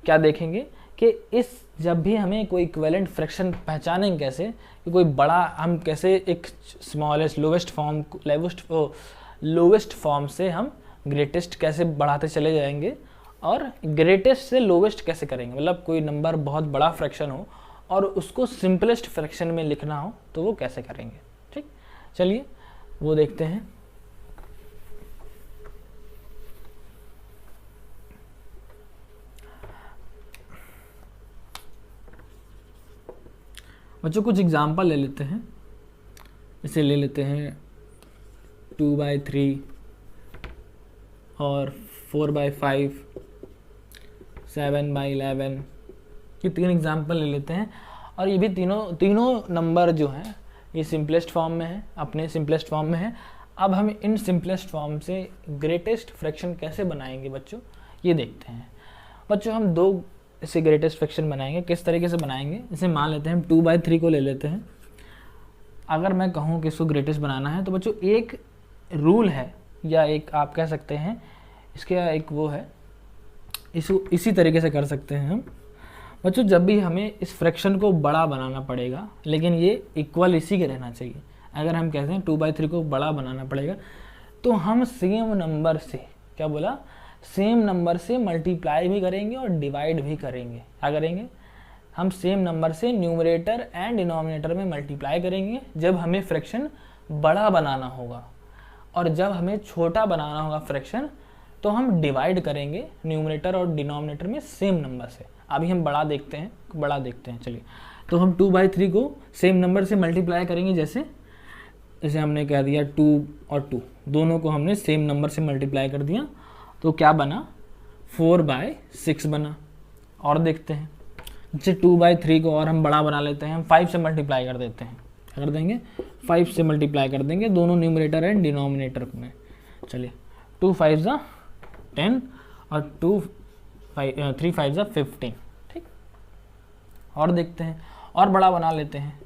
क्या देखेंगे कि इस जब भी हमें कोई इक्विवेलेंट फ्रैक्शन पहचानेंगे कैसे, कि कोई बड़ा, हम कैसे एक स्मॉलेस्ट लोवेस्ट फॉर्म से हम ग्रेटेस्ट कैसे बढ़ाते चले जाएंगे, और ग्रेटेस्ट से लोवेस्ट कैसे करेंगे, मतलब कोई नंबर बहुत बड़ा फ्रैक्शन हो और उसको सिंपलेस्ट फ्रैक्शन में लिखना हो तो वो कैसे करेंगे, ठीक। चलिए वो देखते हैं। बच्चों कुछ एग्जाम्पल ले लेते हैं, इसे ले लेते हैं 2/3 और 4/5, 7/11, ये 3 एग्जाम्पल ले लेते हैं। और ये भी तीनों नंबर जो हैं ये सिंपलेस्ट फॉर्म में है, अपने सिंपलेस्ट फॉर्म में है। अब हम इन सिंपलेस्ट फॉर्म से ग्रेटेस्ट फ्रैक्शन कैसे बनाएंगे बच्चों, ये देखते हैं। बच्चों हम 2 इसे ग्रेटेस्ट फ्रैक्शन बनाएंगे, किस तरीके से बनाएंगे, इसे मान लेते हैं हम 2/3 को ले लेते हैं। अगर मैं कहूँ कि इसको ग्रेटेस्ट बनाना है तो बच्चों एक रूल है, या एक आप कह सकते हैं इसके एक वो है, इसी तरीके से कर सकते हैं हम बच्चों। जब भी हमें इस फ्रैक्शन को बड़ा बनाना पड़ेगा, लेकिन ये इक्वल इसी के रहना चाहिए। अगर हम कहते हैं 2/3 को बड़ा बनाना पड़ेगा तो हम सेम नंबर से, क्या बोला, सेम नंबर से मल्टीप्लाई भी करेंगे और डिवाइड भी करेंगे। क्या करेंगे, हम सेम नंबर से न्यूमरेटर एंड डिनोमिनेटर में मल्टीप्लाई करेंगे जब हमें फ्रैक्शन बड़ा बनाना होगा, और जब हमें छोटा बनाना होगा फ्रैक्शन तो हम डिवाइड करेंगे न्यूमरेटर और डिनोमिनेटर में सेम नंबर से। अभी हम बड़ा देखते हैं चलिए। तो हम 2/3 को सेम नंबर से मल्टीप्लाई करेंगे, जैसे हमने कह दिया 2 और 2 दोनों को हमने सेम नंबर से मल्टीप्लाई कर दिया, तो क्या बना, 4/6 बना। और देखते हैं, जैसे 2/3 को और हम बड़ा बना लेते हैं, हम 5 से मल्टीप्लाई कर देते हैं, क्या कर देंगे, 5 से मल्टीप्लाई कर देंगे दोनों न्यूमरेटर एंड डिनोमिनेटर में। चलिए 2 5 ज़ा 10 और 3 5 ज़ा 15, ठीक। और देखते हैं, और बड़ा बना लेते हैं,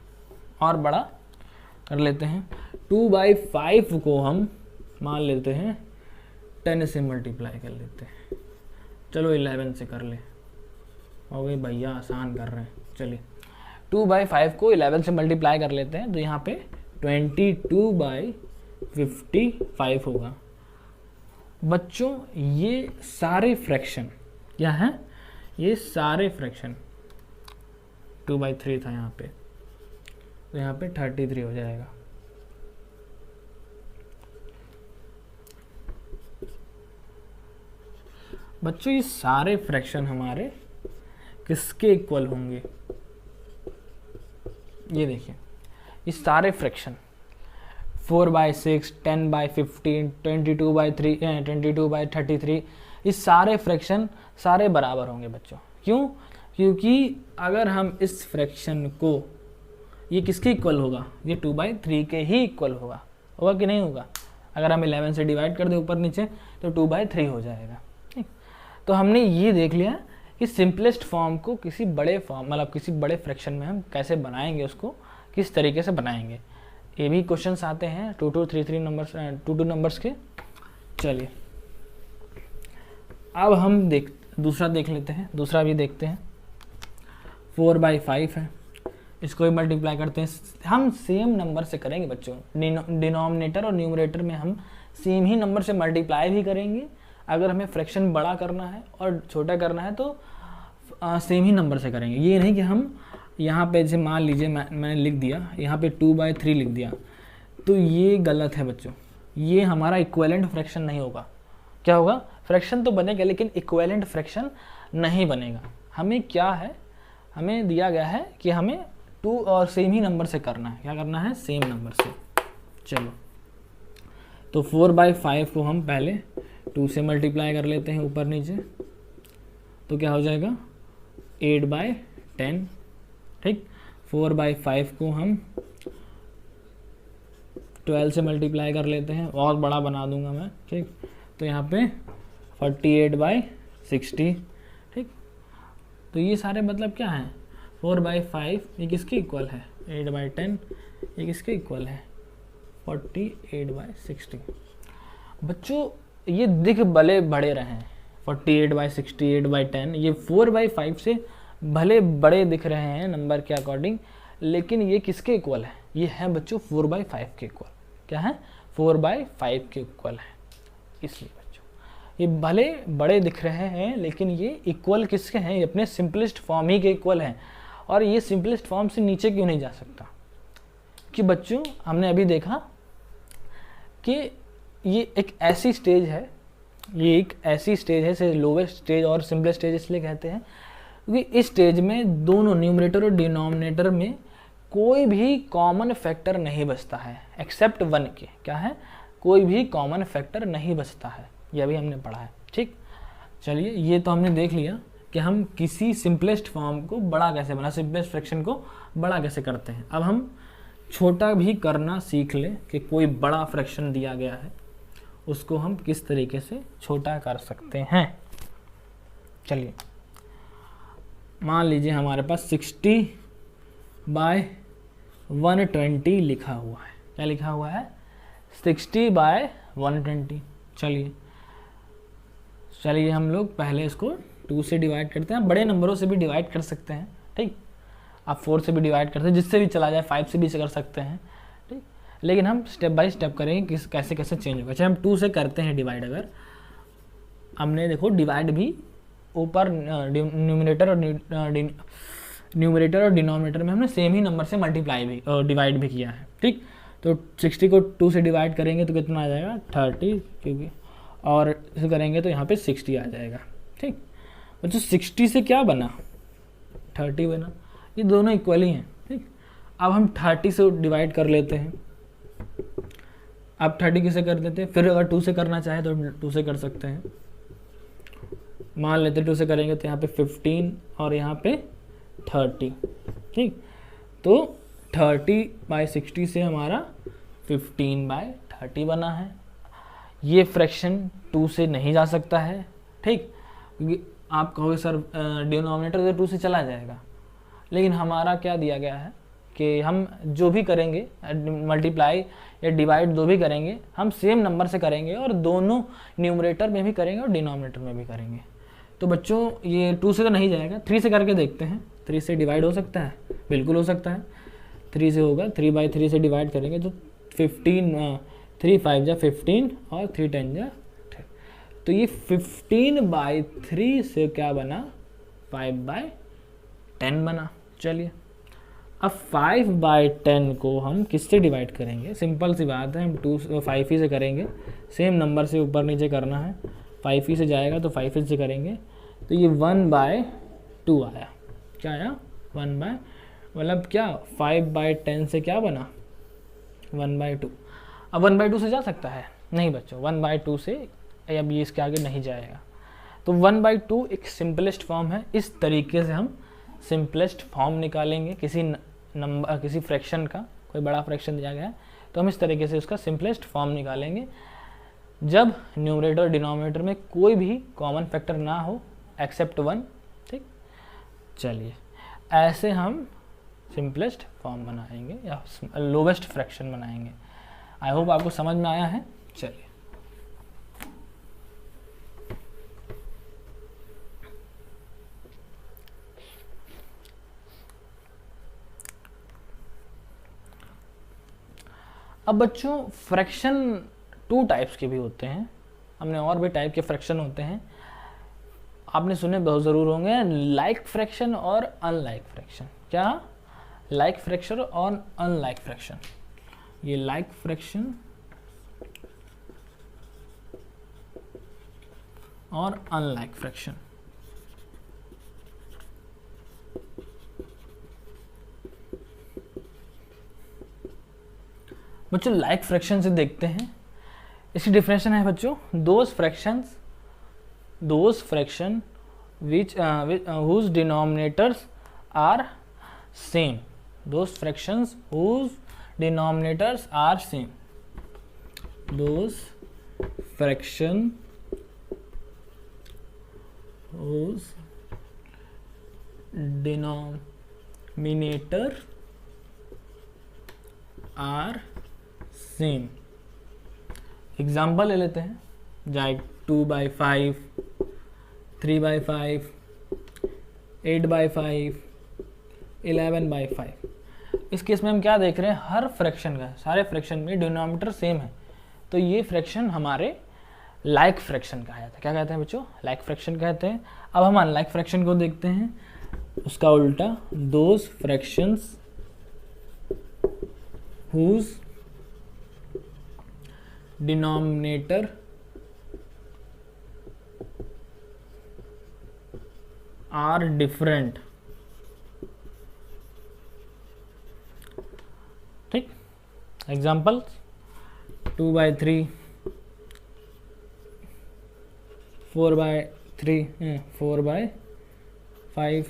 और बड़ा कर लेते हैं। 2/5 को हम मान लेते हैं 10 से मल्टीप्लाई कर लेते हैं, चलो 11 से कर ले, हो गई भैया, आसान कर रहे हैं। चलिए 2/5 को 11 से मल्टीप्लाई कर लेते हैं, तो यहाँ पे 22/55 होगा। बच्चों ये सारे फ्रैक्शन क्या हैं, ये सारे फ्रैक्शन 2/3 था यहाँ पे, तो यहाँ पे 33 हो जाएगा। बच्चों ये सारे फ्रैक्शन हमारे किसके इक्वल होंगे, ये देखिए, ये सारे फ्रैक्शन 4/6, 10/15, 22/33, इस सारे फ्रैक्शन सारे बराबर होंगे बच्चों। क्यों, क्योंकि अगर हम इस फ्रैक्शन को ये किसके इक्वल होगा, ये 2/3 के ही इक्वल होगा। होगा कि नहीं होगा? अगर हम 11 से डिवाइड कर दें ऊपर नीचे तो 2/3 हो जाएगा। ठीक, तो हमने ये देख लिया कि सिंपलेस्ट फॉर्म को किसी बड़े फॉर्म मतलब किसी बड़े फ्रैक्शन में हम कैसे बनाएंगे, उसको किस तरीके से बनाएंगे। ये भी क्वेश्चंस आते हैं 2 2 3 3 नंबर्स 2 2 नंबर्स के। चलिए अब हम दूसरा देख लेते हैं, दूसरा भी देखते हैं। 4/5 है, इसको भी मल्टीप्लाई करते हैं। हम सेम नंबर से करेंगे बच्चों, डिनोमिनेटर और न्यूमरेटर में हम सेम ही नंबर से मल्टीप्लाई भी करेंगे। अगर हमें फ्रैक्शन बड़ा करना है और छोटा करना है तो सेम ही नंबर से करेंगे। ये नहीं कि हम यहाँ पे जैसे मान लीजिए मैंने लिख दिया यहाँ पे 2/3 लिख दिया, तो ये गलत है बच्चों। ये हमारा इक्विवेलेंट फ्रैक्शन नहीं होगा। क्या होगा? फ्रैक्शन तो बनेगा लेकिन इक्विवेलेंट फ्रैक्शन नहीं बनेगा। हमें क्या है, हमें दिया गया है कि हमें 2 और सेम ही नंबर से करना है। क्या करना है? सेम नंबर से। चलो तो 4/5 को हम पहले 2 से मल्टीप्लाई कर लेते हैं ऊपर नीचे, तो क्या हो जाएगा 8/10। ठीक, 4/5 को हम 12 से मल्टीप्लाई कर लेते हैं, और बड़ा बना दूंगा मैं। ठीक, तो यहाँ पे 48/60। ठीक, तो ये सारे मतलब क्या हैं? 4/5 ये किसके इक्वल है? 8/10 ये किसके इक्वल है? 48/60। बच्चों ये दिख भले बड़े रहे, 48/60 8/10 ये 4/5 से भले बड़े दिख रहे हैं नंबर के अकॉर्डिंग, लेकिन ये किसके इक्वल है? ये है बच्चों 4/5 के इक्वल। क्या है? 4/5 के इक्वल है। इसलिए बच्चों ये भले बड़े दिख रहे हैं लेकिन ये इक्वल किसके हैं? ये अपने सिंपलेस्ट फॉर्म ही के इक्वल हैं। और ये सिंपलेस्ट फॉर्म से नीचे क्यों नहीं जा सकता? कि बच्चों हमने अभी देखा कि ये एक ऐसी स्टेज है, ये एक ऐसी स्टेज है, इसे लोवेस्ट स्टेज और सिंपलेस्ट स्टेज इसलिए कहते हैं क्योंकि इस स्टेज में दोनों न्यूमरेटर और डिनोमिनेटर में कोई भी कॉमन फैक्टर नहीं बचता है एक्सेप्ट 1 के। क्या है? कोई भी कॉमन फैक्टर नहीं बचता है। यह भी हमने पढ़ा है। ठीक, चलिए ये तो हमने देख लिया कि हम किसी सिंपलेस्ट फॉर्म को बड़ा कैसे बना, सिंपलेस्ट फ्रैक्शन को बड़ा कैसे करते हैं। अब हम छोटा भी करना सीख लें कि कोई बड़ा फ्रैक्शन दिया गया है उसको हम किस तरीके से छोटा कर सकते हैं। चलिए मान लीजिए हमारे पास 60/120 लिखा हुआ है। क्या लिखा हुआ है? 60/120। चलिए हम लोग पहले इसको 2 से डिवाइड करते हैं। बड़े नंबरों से भी डिवाइड कर सकते हैं। ठीक, आप 4 से भी डिवाइड करते हैं, जिससे भी चला जाए, 5 से भी कर सकते हैं। ठीक, लेकिन हम स्टेप बाय स्टेप करेंगे कि कैसे कैसे चेंज होगा। चाहे हम 2 से करते हैं डिवाइड, अगर हमने देखो डिवाइड भी ऊपर न्यूमरेटर और डिनोमिनेटर में हमने सेम ही नंबर से मल्टीप्लाई भी डिवाइड भी किया है। ठीक, तो 60 को 2 से डिवाइड करेंगे तो कितना आ जाएगा? 30, क्योंकि और इसे करेंगे तो यहाँ पे 60 आ जाएगा। ठीक, बच्चों 60 से क्या बना? 30 बना। ये दोनों इक्वल ही हैं। ठीक, अब हम 30 से डिवाइड कर लेते हैं। अब 30 किसे कर देते हैं? फिर अगर 2 से करना चाहे तो 2 से कर सकते हैं। मान लेते 2 से करेंगे तो यहाँ पे 15 और यहाँ पे 30। ठीक, तो 30/60 से हमारा 15/30 बना है। ये फ्रैक्शन 2 से नहीं जा सकता है। ठीक, क्योंकि आप कहोगे सर डिनोमिनेटर तो 2 से चला जाएगा, लेकिन हमारा क्या दिया गया है कि हम जो भी करेंगे मल्टीप्लाई या डिवाइड जो भी करेंगे हम सेम नंबर से करेंगे और दोनों न्यूमरेटर में भी करेंगे और डिनोमिनेटर में भी करेंगे। तो बच्चों ये 2 से तो नहीं जाएगा, 3 से करके देखते हैं। 3 से डिवाइड हो सकता है? बिल्कुल हो सकता है। 3 से होगा, 3/3 से डिवाइड करेंगे तो 15 3 5 जा 15 और 3 10 जा 10। तो ये 15/3 से क्या बना? 5/10 बना। चलिए अब 5/10 को हम किससे डिवाइड करेंगे? सिंपल सी बात है, हम 5 ही से करेंगे। सेम नंबर से ऊपर नीचे करना है। 5 ही से जाएगा तो 5 ही से करेंगे तो ये 1/2 आया। क्या आया? 1/, मतलब क्या 5/10 से क्या बना? 1/2। अब 1/2 से जा सकता है? नहीं बच्चों, 1/2 से अब ये इसके आगे नहीं जाएगा। तो 1/2 एक सिंपलेस्ट फॉर्म है। इस तरीके से हम सिंपलेस्ट फॉर्म निकालेंगे किसी नंबर, किसी फ्रैक्शन का कोई बड़ा फ्रैक्शन दिया गया है, तो हम इस तरीके से उसका सिंपलेस्ट फॉर्म निकालेंगे जब न्यूमरेटर और डिनोमिनेटर में कोई भी कॉमन फैक्टर ना हो एक्सेप्ट 1। ठीक, चलिए ऐसे हम सिंपलेस्ट फॉर्म बनाएंगे या लोवेस्ट फ्रैक्शन बनाएंगे। आई होप आपको समझ में आया है। चलिए अब बच्चों फ्रैक्शन 2 टाइप्स के भी होते हैं, हमने और भी टाइप के फ्रैक्शन होते हैं, आपने सुने बहुत ज़रूर होंगे, लाइक फ्रैक्शन और अनलाइक फ्रैक्शन। क्या? लाइक फ्रैक्शन और अनलाइक फ्रैक्शन। ये लाइक फ्रैक्शन और अनलाइक फ्रैक्शन। बच्चों लाइक फ्रैक्शन से देखते हैं, इसकी डिफिनेशन है बच्चों, those fraction which whose denominators are same, those fractions whose denominators are same, those fraction whose denominator are same. Example ले लेते हैं, जाए 2/5, 3/5, 8/5, 11/5। इस केस में हम क्या देख रहे हैं, हर फ्रैक्शन का, सारे फ्रैक्शन में डिनोमिनेटर सेम है, तो ये फ्रैक्शन हमारे लाइक फ्रैक्शन कहा जाता है। क्या कहते हैं बच्चों? लाइक फ्रैक्शन कहते हैं। अब हम अनलाइक फ्रैक्शन को देखते हैं, उसका उल्टा, those fractions whose denominator are different। ठीक, एग्जाम्पल 2/3, 4/3, 4/5,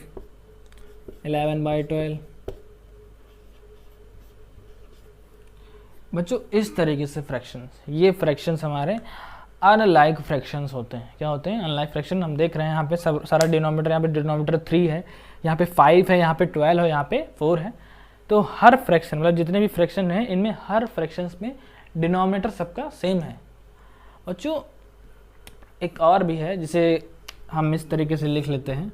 11/12। बच्चों इस तरीके से फ्रैक्शंस, ये फ्रैक्शंस हमारे अनलाइक फ्रैक्शंस होते हैं। क्या होते हैं? Unlike fraction. हम देख रहे हैं यहाँ पे सारा डिनोमिनेटर, यहाँ पे डिनोमिनेटर 3 है, यहाँ पे 5 है, यहाँ पे 12 है, यहाँ पे 4 है। तो हर फ्रैक्शन, मतलब जितने भी फ्रैक्शन हैं, इनमें हर फ्रैक्शंस में डिनोमिनेटर सबका सेम है। बच्चों एक और भी है, जिसे हम इस तरीके से लिख लेते हैं,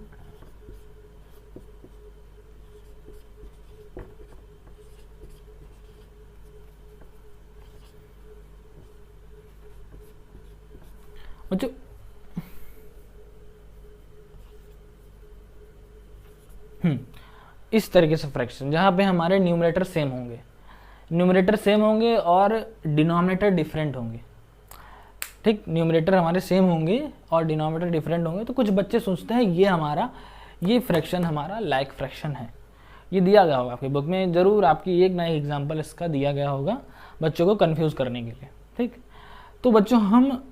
बच्चों इस तरीके से फ्रैक्शन जहाँ पे हमारे न्यूमरेटर सेम होंगे, न्यूमरेटर सेम होंगे और डिनोमिनेटर डिफरेंट होंगे। ठीक, न्यूमरेटर हमारे सेम होंगे और डिनोमिनेटर डिफरेंट होंगे, तो कुछ बच्चे सोचते हैं ये फ्रैक्शन हमारा लाइक फ्रैक्शन है। ये दिया गया होगा आपकी बुक में, ज़रूर आपकी एक ना एक एग्जाम्पल इसका दिया गया होगा बच्चों को कंफ्यूज करने के लिए। ठीक, तो बच्चों हम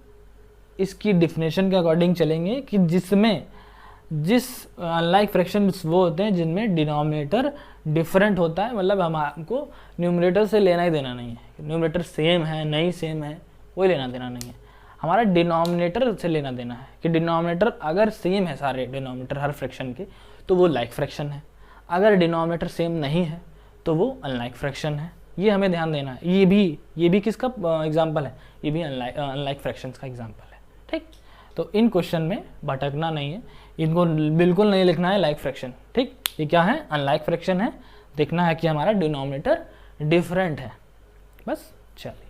इसकी डिफिनेशन के अकॉर्डिंग चलेंगे कि जिस अनलाइक फ्रैक्शंस वो होते हैं जिनमें डिनोमिनेटर डिफरेंट होता है, मतलब हमको न्यूमरेटर से लेना ही देना नहीं है, न्यूमरेटर सेम है नहीं सेम है कोई लेना देना नहीं है, हमारा डिनोमिनेटर से लेना देना है कि डिनोमिनेटर अगर सेम है, सारे डिनोमिनेटर हर फ्रैक्शन के, तो वो लाइक फ्रैक्शन है, अगर डिनोमिनेटर सेम नहीं है तो वो अनलाइक फ्रैक्शन है। ये हमें ध्यान देना है। ये भी किसका एग्जाम्पल है? ये भी अनलाइक फ्रैक्शंस का एग्जाम्पल है। ठीक, तो इन क्वेश्चन में भटकना नहीं है, इनको बिल्कुल नहीं लिखना है लाइक फ्रैक्शन। ठीक, ये क्या है? अनलाइक फ्रैक्शन है, देखना है कि हमारा डिनोमिनेटर डिफरेंट है, बस। चलिए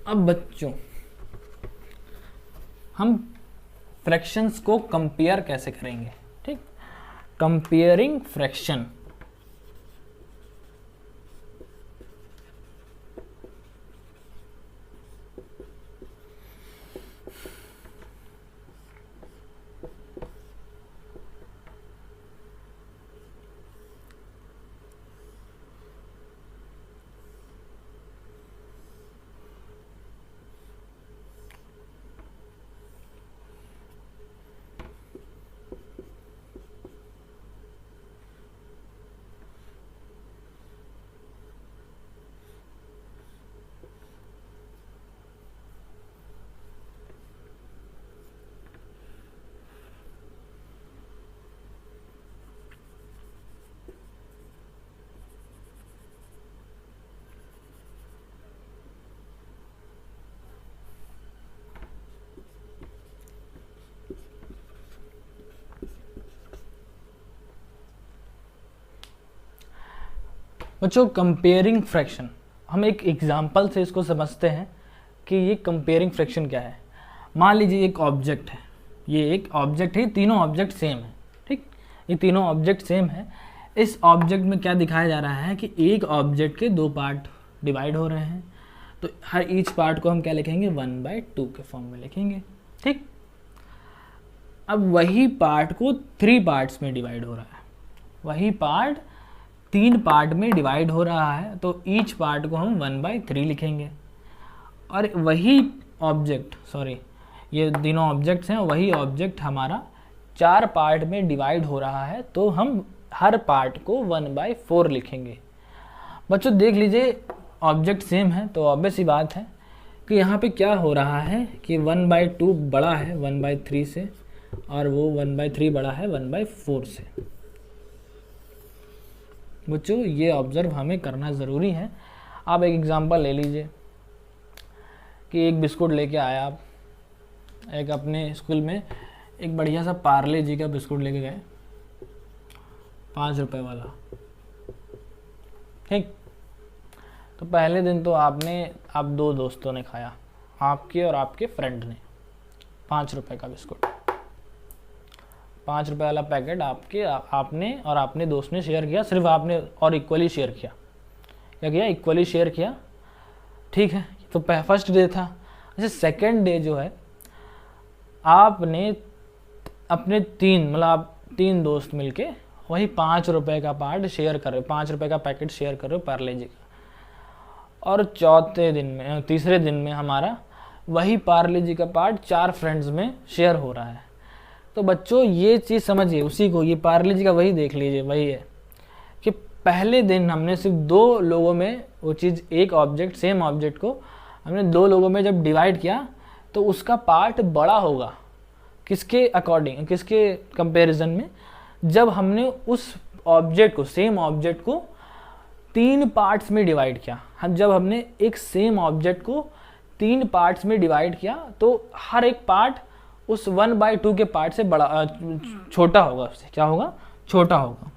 अब बच्चों हम फ्रैक्शंस को कंपेयर कैसे करेंगे? ठीक, कंपेयरिंग फ्रैक्शन। बच्चों कंपेयरिंग फ्रैक्शन, हम एक एग्जांपल से इसको समझते हैं कि ये कंपेयरिंग फ्रैक्शन क्या है। मान लीजिए एक ऑब्जेक्ट है, ये एक ऑब्जेक्ट है, तीनों ऑब्जेक्ट सेम है, ठीक, ये तीनों ऑब्जेक्ट सेम है। इस ऑब्जेक्ट में क्या दिखाया जा रहा है कि एक ऑब्जेक्ट के दो पार्ट डिवाइड हो रहे हैं, तो हर ईच पार्ट को हम क्या लिखेंगे 1/2 के फॉर्म में लिखेंगे, ठीक। अब वही पार्ट को 3 पार्ट्स में डिवाइड हो रहा है, वही पार्ट 3 पार्ट में डिवाइड हो रहा है, तो ईच पार्ट को हम 1/3 लिखेंगे। और वही ऑब्जेक्ट, सॉरी ये तीनों ऑब्जेक्ट्स हैं, वही ऑब्जेक्ट हमारा 4 पार्ट में डिवाइड हो रहा है, तो हम हर पार्ट को 1/4 लिखेंगे। बच्चों देख लीजिए ऑब्जेक्ट सेम है, तो ऑब्वियस सी बात है कि यहाँ पे क्या हो रहा है कि 1/2 बड़ा है 1/3 से, और वो 1/3 बड़ा है 1/4 से। बच्चों ये ऑब्जर्व हमें करना ज़रूरी है। आप एक एग्जांपल ले लीजिए कि एक बिस्कुट लेके आया आप, एक अपने स्कूल में एक बढ़िया सा पार्ले जी का बिस्कुट लेके गए, 5 रुपए वाला, ठीक। तो पहले दिन तो आप 2 दोस्तों ने खाया, आपके और आपके फ्रेंड ने 5 रुपए का बिस्कुट, 5 रुपए वाला पैकेट आपने और आपने दोस्त ने शेयर किया, सिर्फ आपने और इक्वली शेयर किया। क्या किया? इक्वली शेयर किया, ठीक है। तो फर्स्ट डे था। अच्छा सेकंड डे जो है, आपने अपने 3 दोस्त मिलके वही 5 रुपए का पार्ट शेयर कर रहे हो, 5 रुपए का पैकेट शेयर कर रहे हो पार्ले जी का। और तीसरे दिन में हमारा वही पार्ले जी का पार्ट 4 फ्रेंड्स में शेयर हो रहा है। तो बच्चों ये चीज़ समझिए, उसी को, ये पार्ले जी का वही देख लीजिए, वही है कि पहले दिन हमने सिर्फ 2 लोगों में वो चीज़, एक ऑब्जेक्ट, सेम ऑब्जेक्ट को हमने 2 लोगों में जब डिवाइड किया तो उसका पार्ट बड़ा होगा। किसके अकॉर्डिंग, किसके कंपैरिजन में? जब हमने उस ऑब्जेक्ट को, सेम ऑब्जेक्ट को 3 पार्ट्स में डिवाइड किया। जब हमने एक सेम ऑब्जेक्ट को 3 पार्ट्स में डिवाइड किया तो हर एक पार्ट उस 1/2 के पार्ट से बड़ा, छोटा होगा, उससे क्या होगा? छोटा होगा।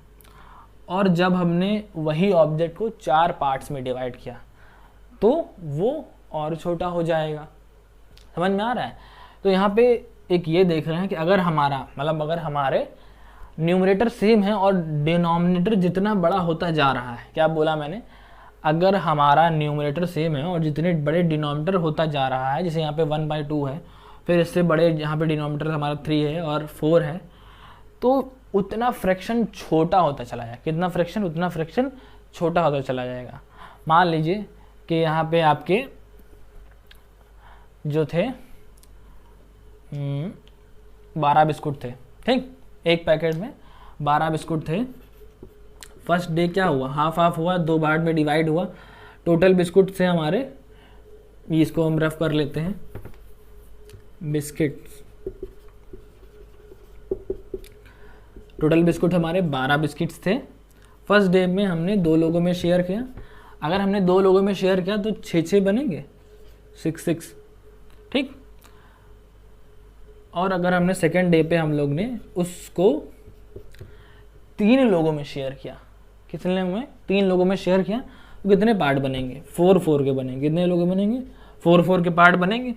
और जब हमने वही ऑब्जेक्ट को 4 पार्ट्स में डिवाइड किया तो वो और छोटा हो जाएगा। समझ में आ रहा है? तो यहाँ पे एक ये देख रहे हैं कि अगर हमारे न्यूमरेटर सेम है और डिनोमिनेटर जितना बड़ा होता जा रहा है, क्या बोला मैंने? अगर हमारा न्यूमरेटर सेम है और जितने बड़े डिनोमिनेटर होता जा रहा है, जैसे यहाँ पे 1/2 है, फिर इससे बड़े यहाँ पे डिनोमिनेटर हमारा 3 है और 4 है, तो उतना फ्रैक्शन छोटा होता चला जाएगा। कितना फ्रैक्शन? उतना फ्रैक्शन छोटा होता चला जाएगा। मान लीजिए कि यहाँ पे आपके जो थे 12 बिस्कुट थे, ठीक, एक पैकेट में 12 बिस्कुट थे। फर्स्ट डे क्या हुआ? हाफ हाफ हुआ, 2 पार्ट में डिवाइड हुआ। टोटल बिस्कुट थे हमारे, इसको हम रफ कर लेते हैं, बिस्किट्स, टोटल बिस्कुट हमारे 12 बिस्किट्स थे। फर्स्ट डे में हमने 2 लोगों में शेयर किया। अगर हमने 2 लोगों में शेयर किया तो 6 बनेंगे, 6, ठीक। और अगर हमने सेकेंड डे पे हम लोग ने उसको 3 लोगों में शेयर किया, कितने में? 3 लोगों में शेयर किया, तो कितने पार्ट बनेंगे? 4 के बनेंगे। कितने लोग बनेंगे? 4 के पार्ट बनेंगे,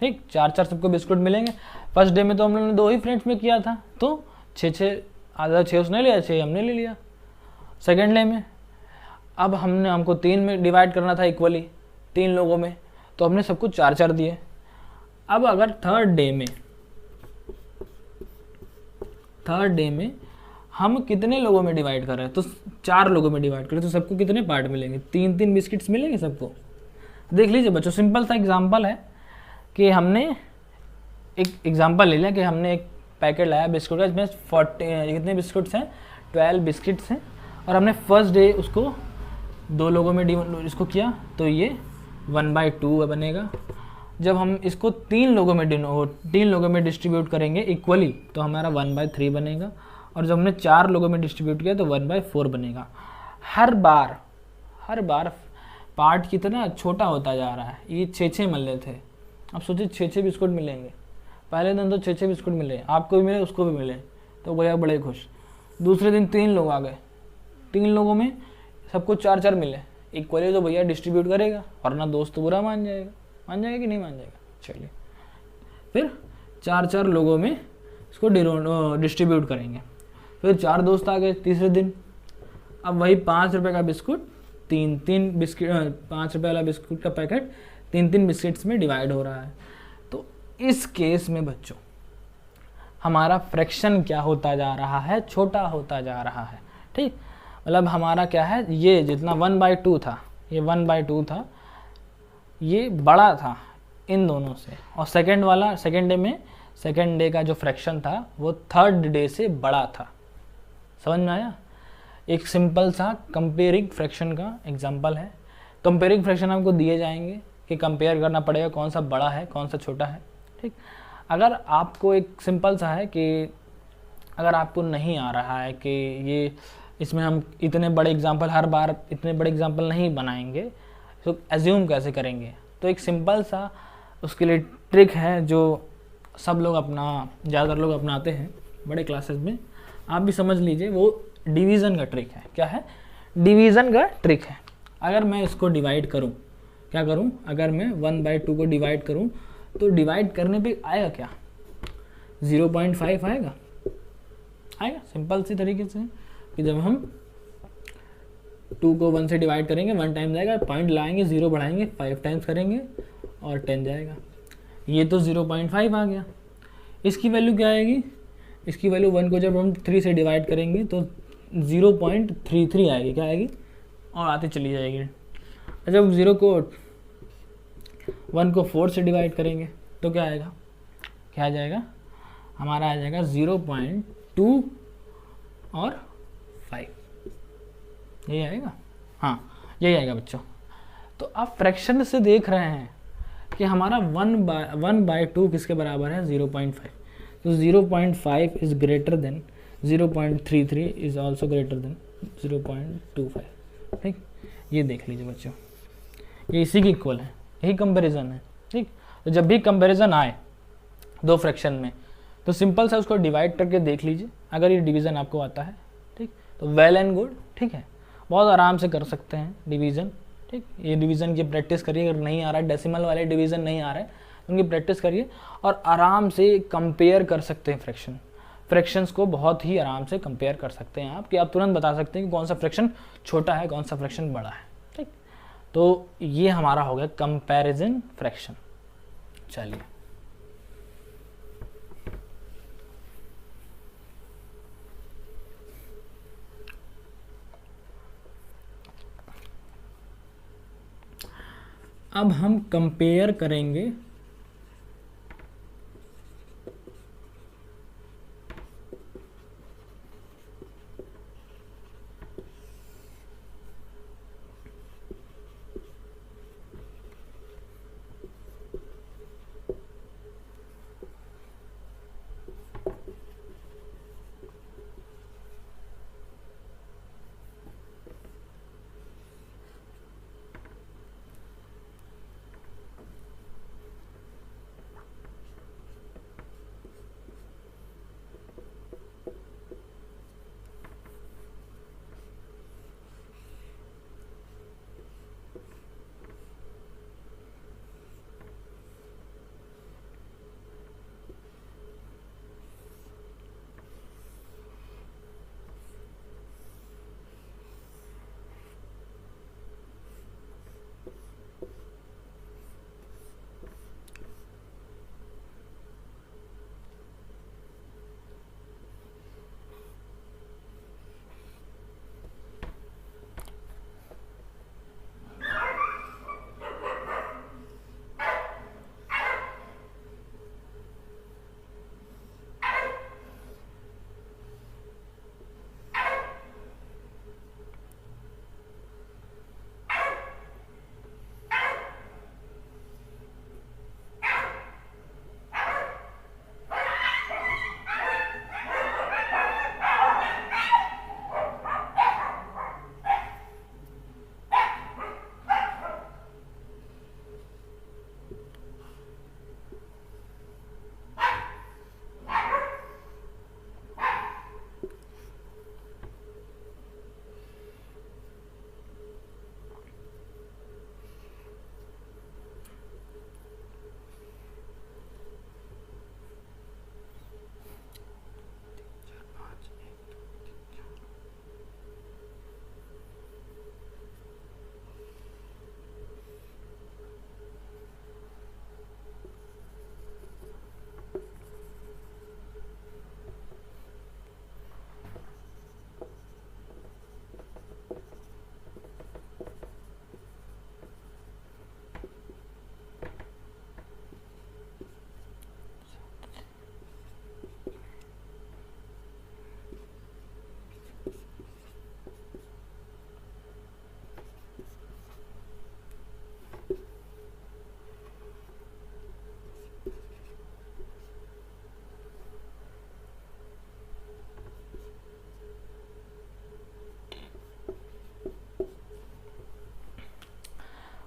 ठीक। 4 सबको बिस्कुट मिलेंगे। फर्स्ट डे में तो हम लोगों ने 2 ही फ्रेंड्स में किया था, तो 6, आधा 6 उसने लिया, 6 हमने ले लिया। सेकेंड डे में अब हमको 3 में डिवाइड करना था इक्वली, 3 लोगों में, तो हमने सबको 4 दिए। अब अगर थर्ड डे में हम कितने लोगों में डिवाइड कर रहे हैं? तो 4 लोगों में डिवाइड करें, तो सबको कितने पार्ट मिलेंगे? 3 बिस्किट्स मिलेंगे सबको। देख लीजिए बच्चों, सिंपल सा एग्जांपल है कि हमने एक एग्जांपल ले लिया कि हमने एक पैकेट लाया बिस्कुट का, इसमें 40 कितने बिस्कुट्स हैं? 12 बिस्किट्स हैं। और हमने फर्स्ट डे उसको 2 लोगों में इसको किया, तो ये 1/2 बनेगा। जब हम इसको 3 लोगों में डिस्ट्रीब्यूट करेंगे इक्वली, तो हमारा 1/3 बनेगा। और जब हमने 4 लोगों में डिस्ट्रीब्यूट किया तो 1/4 बनेगा। हर बार पार्ट कितना छोटा होता जा रहा है। ये 6 मिल थे, अब सोचिए 6 बिस्कुट मिलेंगे। पहले दिन तो 6 बिस्कुट मिले, आपको भी मिले, उसको भी मिले, तो भैया बड़े खुश। दूसरे दिन 3 लोग आ गए, 3 लोगों में सबको 4-4 मिले इक्वली तो भैया डिस्ट्रीब्यूट करेगा, वरना दोस्त तो बुरा मान जाएगा कि नहीं मान जाएगा। चलिए फिर 4-4 लोगों में इसको डिस्ट्रीब्यूट करेंगे। फिर 4 दोस्त आ गए तीसरे दिन, अब वही 5 रुपये का बिस्कुट 3-3 बिस्किट 5 रुपये वाला बिस्कुट का पैकेट 3-3 बिस्किट्स में डिवाइड हो रहा है। तो इस केस में बच्चों हमारा फ्रैक्शन क्या होता जा रहा है, छोटा होता जा रहा है। ठीक, मतलब हमारा क्या है, ये जितना 1/2 था, ये 1/2 था, ये बड़ा था इन दोनों से, और सेकेंड डे का जो फ्रैक्शन था वो थर्ड डे से बड़ा था। समझ में आया? एक सिंपल सा कंपेयरिंग फ्रैक्शन का एग्जांपल है। कंपेयरिंग फ्रैक्शन आपको दिए जाएंगे कि कंपेयर करना पड़ेगा कौन सा बड़ा है कौन सा छोटा है। ठीक, अगर आपको एक सिंपल सा है कि अगर आपको नहीं आ रहा है कि ये इसमें हम इतने बड़े एग्जांपल हर बार इतने बड़े एग्जांपल नहीं बनाएंगे तो एज्यूम कैसे करेंगे, तो एक सिंपल सा उसके लिए ट्रिक है जो सब लोग ज़्यादातर लोग अपनाते हैं बड़े क्लासेस में, आप भी समझ लीजिए। वो डिवीज़न का ट्रिक है। क्या है? डिवीज़न का ट्रिक है। अगर मैं इसको डिवाइड करूं, क्या करूं, अगर मैं 1/2 को डिवाइड करूं तो डिवाइड करने पे आएगा क्या? 0.5 आएगा। सिंपल सी तरीके से कि जब हम 2 को 1 से डिवाइड करेंगे 1 टाइम जाएगा, पॉइंट लाएंगे 0 बढ़ाएंगे 5 टाइम्स करेंगे और 10 जाएगा। ये तो 0.5 आ गया। इसकी वैल्यू क्या आएगी? इसकी वैल्यू 1 को जब हम 3 से डिवाइड करेंगे तो 0.33 आएगी। क्या आएगी? और आती चली जाएगी। जब 1 को 4 से डिवाइड करेंगे तो क्या आएगा? क्या आ जाएगा? हमारा आ जाएगा 0.2 और 5। यही आएगा। हाँ, यही आएगा बच्चों। तो आप फ्रैक्शन से देख रहे हैं कि हमारा 1/2 किसके बराबर है? 0.5। तो 0.5 is greater than 0.33 is also greater than 0.25। ठीक, ये देख लीजिए बच्चों, ये इसी की इक्वल है, यही कंपैरिजन है। ठीक, तो जब भी कंपैरिजन आए दो फ्रैक्शन में तो सिंपल सा उसको डिवाइड करके देख लीजिए। अगर ये डिवीज़न आपको आता है, ठीक, तो वेल एंड गुड। ठीक है, बहुत आराम से कर सकते हैं डिवीज़न। ठीक, ये डिवीज़न की प्रैक्टिस करिए। अगर नहीं आ रहा है, डेसिमल वाले डिवीज़न नहीं आ रहा है, उनकी प्रैक्टिस करिए और आराम से कंपेयर कर सकते हैं फ्रैक्शंस को बहुत ही आराम से कंपेयर कर सकते हैं आप, कि आप तुरंत बता सकते हैं कि कौन सा फ्रैक्शन छोटा है कौन सा फ्रैक्शन बड़ा है। ठीक, तो ये हमारा हो गया कंपैरिजन फ्रैक्शन। चलिए अब हम कंपेयर करेंगे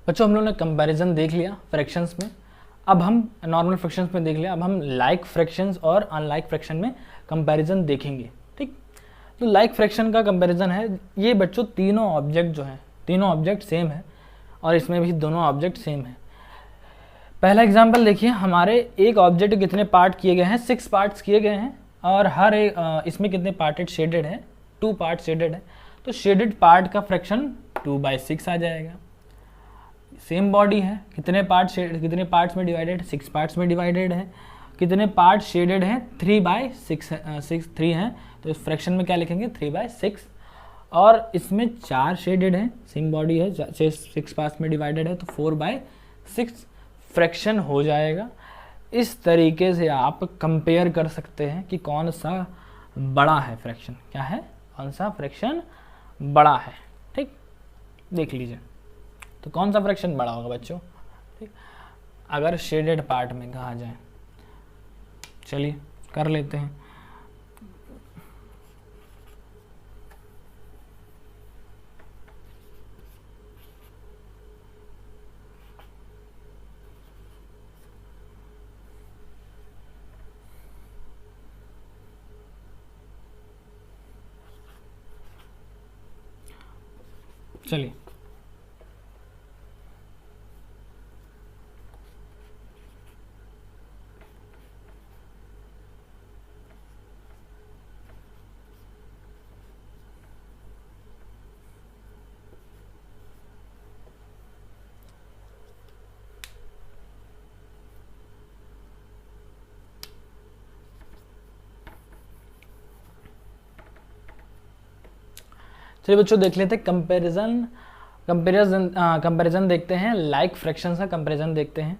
बच्चों हम लोगों ने कंपैरिजन देख लिया फ्रैक्शंस में, अब हम नॉर्मल फ्रैक्शंस में देख लिया, अब हम लाइक फ्रैक्शंस और अनलाइक फ्रैक्शन में कंपैरिजन देखेंगे। ठीक, तो लाइक फ्रैक्शन का कंपैरिजन है ये बच्चों, तीनों ऑब्जेक्ट जो हैं, तीनों ऑब्जेक्ट सेम है और इसमें भी दोनों ऑब्जेक्ट सेम है। पहला एग्जांपल देखिए, हमारे एक ऑब्जेक्ट के कितने पार्ट किए गए हैं, 6 पार्ट्स किए गए हैं और हर एक इसमें कितने पार्टेड शेडेड है, 2 पार्ट शेडेड है, तो शेडेड पार्ट का फ्रैक्शन 2/6 आ जाएगा। सेम बॉडी है, कितने पार्ट्स में डिवाइडेड, 6 पार्ट्स में डिवाइडेड है, कितने पार्ट शेडेड हैं, 3/6 हैं, तो इस फ्रैक्शन में क्या लिखेंगे 3/6, और इसमें 4 शेडेड हैं, सेम बॉडी है, 6 पार्ट्स में डिवाइडेड है तो 4/6 फ्रैक्शन हो जाएगा। इस तरीके से आप कंपेयर कर सकते हैं कि कौन सा बड़ा है फ्रैक्शन, क्या है, कौन सा फ्रैक्शन बड़ा है। ठीक, देख लीजिए तो कौन सा फ्रैक्शन बड़ा होगा बच्चों। ठीक, अगर शेडेड पार्ट में कहा जाए, चलिए कर लेते हैं। चलिए चलिए बच्चों देख लेते हैं कंपैरिजन देखते हैं, लाइक फ्रैक्शन का कंपैरिजन देखते हैं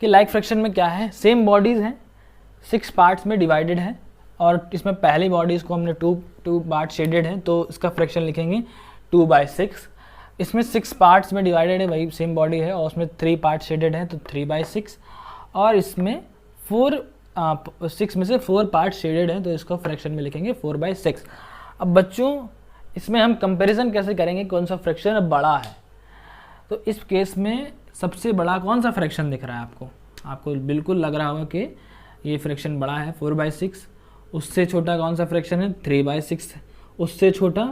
कि लाइक फ्रैक्शन में क्या है, सेम बॉडीज़ हैं, 6 पार्ट्स में डिवाइडेड है और इसमें पहली बॉडीज़ को हमने 2 पार्ट शेडेड है तो इसका फ्रैक्शन लिखेंगे 2/6। इसमें 6 पार्ट्स में डिवाइडेड है, वही सेम बॉडी है और उसमें 3 पार्ट शेडेड है तो 3/6, और इसमें 6 में से 4 पार्ट शेडेड है तो इसका फ्रैक्शन में लिखेंगे 4/6। अब बच्चों इसमें हम कंपैरिजन कैसे करेंगे, कौन सा फ्रैक्शन बड़ा है, तो इस केस में सबसे बड़ा कौन सा फ्रैक्शन दिख रहा है आपको बिल्कुल लग रहा होगा कि ये फ्रैक्शन बड़ा है 4/6, उससे छोटा कौन सा फ्रैक्शन है 3/6, उससे छोटा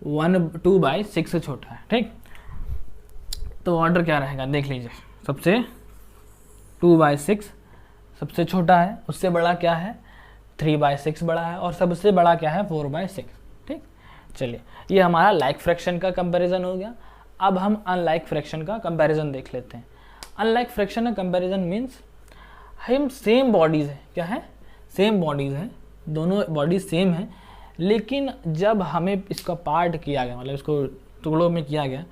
2/6 से छोटा है। ठीक, तो ऑर्डर क्या रहेगा देख लीजिए, सबसे 2/6 सबसे छोटा है, उससे बड़ा क्या है 3/6 बड़ा है और सबसे बड़ा क्या है 4/6। ठीक, चलिए ये हमारा लाइक फ्रैक्शन का कंपैरिजन हो गया। अब हम अनलाइक फ्रैक्शन का कंपैरिजन देख लेते हैं। अनलाइक फ्रैक्शन का कंपैरिजन मीन्स हम सेम बॉडीज़ है, क्या है, सेम बॉडीज़ है, दोनों बॉडी सेम है, लेकिन जब हमें इसका पार्ट किया गया, मतलब इसको टुकड़ों में किया गया,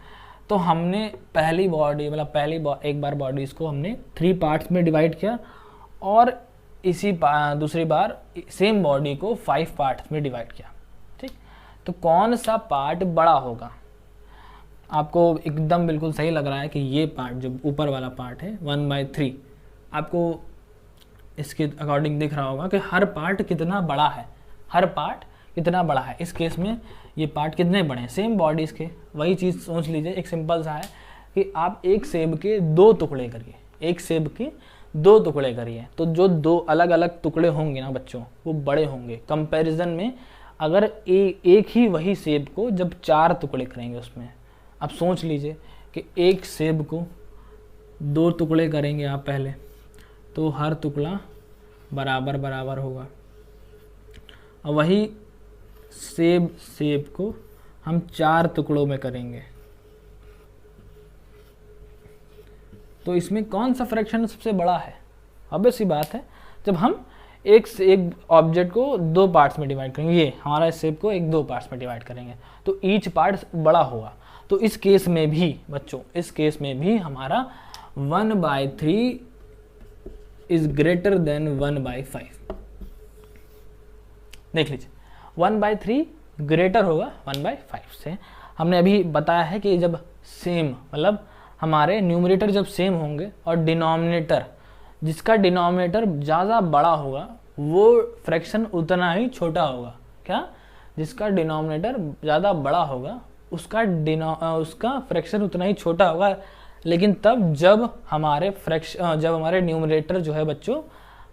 तो हमने पहली बॉडी मतलब एक बार बॉडीज़ को हमने 3 पार्ट्स में डिवाइड किया और दूसरी बार सेम बॉडी को 5 पार्ट्स में डिवाइड किया। ठीक, तो कौन सा पार्ट बड़ा होगा, आपको एकदम बिल्कुल सही लग रहा है कि ये पार्ट जो ऊपर वाला पार्ट है 1/3, आपको इसके अकॉर्डिंग दिख रहा होगा कि हर पार्ट कितना बड़ा है, हर पार्ट कितना बड़ा है। इस केस में ये पार्ट कितने बड़े हैं, सेम बॉडीज़ के, वही चीज़ सोच लीजिए, एक सिंपल सा है कि आप एक सेब के 2 टुकड़े करिए, एक सेब के 2 टुकड़े करिए, तो जो 2 अलग अलग टुकड़े होंगे ना बच्चों वो बड़े होंगे कंपैरिजन में। अगर एक ही वही सेब को जब 4 टुकड़े करेंगे उसमें, अब सोच लीजिए कि एक सेब को 2 टुकड़े करेंगे आप पहले, तो हर टुकड़ा बराबर बराबर होगा, और वही सेब को हम 4 टुकड़ों में करेंगे, तो इसमें कौन सा फ्रैक्शन सबसे बड़ा है। ऑब्वियस सी बात है, जब हम एक ऑब्जेक्ट को 2 पार्ट्स में डिवाइड करेंगे, ये हमारा सेब को 2 पार्ट्स में डिवाइड करेंगे तो ईच पार्ट बड़ा होगा। तो इस केस में भी बच्चों, इस केस में भी हमारा 1/3 इज ग्रेटर देन 1/5। देख लीजिए 1/3 ग्रेटर होगा 1/5 से। हमने अभी बताया है कि जब सेम मतलब हमारे न्यूमरेटर जब सेम होंगे और डिनोमिनेटर, जिसका डिनोमिनेटर ज़्यादा बड़ा होगा वो फ्रैक्शन उतना ही छोटा होगा। क्या, जिसका डिनोमिनेटर ज़्यादा बड़ा होगा उसका फ्रैक्शन उतना ही छोटा होगा। लेकिन तब जब हमारे न्यूमरेटर जो है बच्चों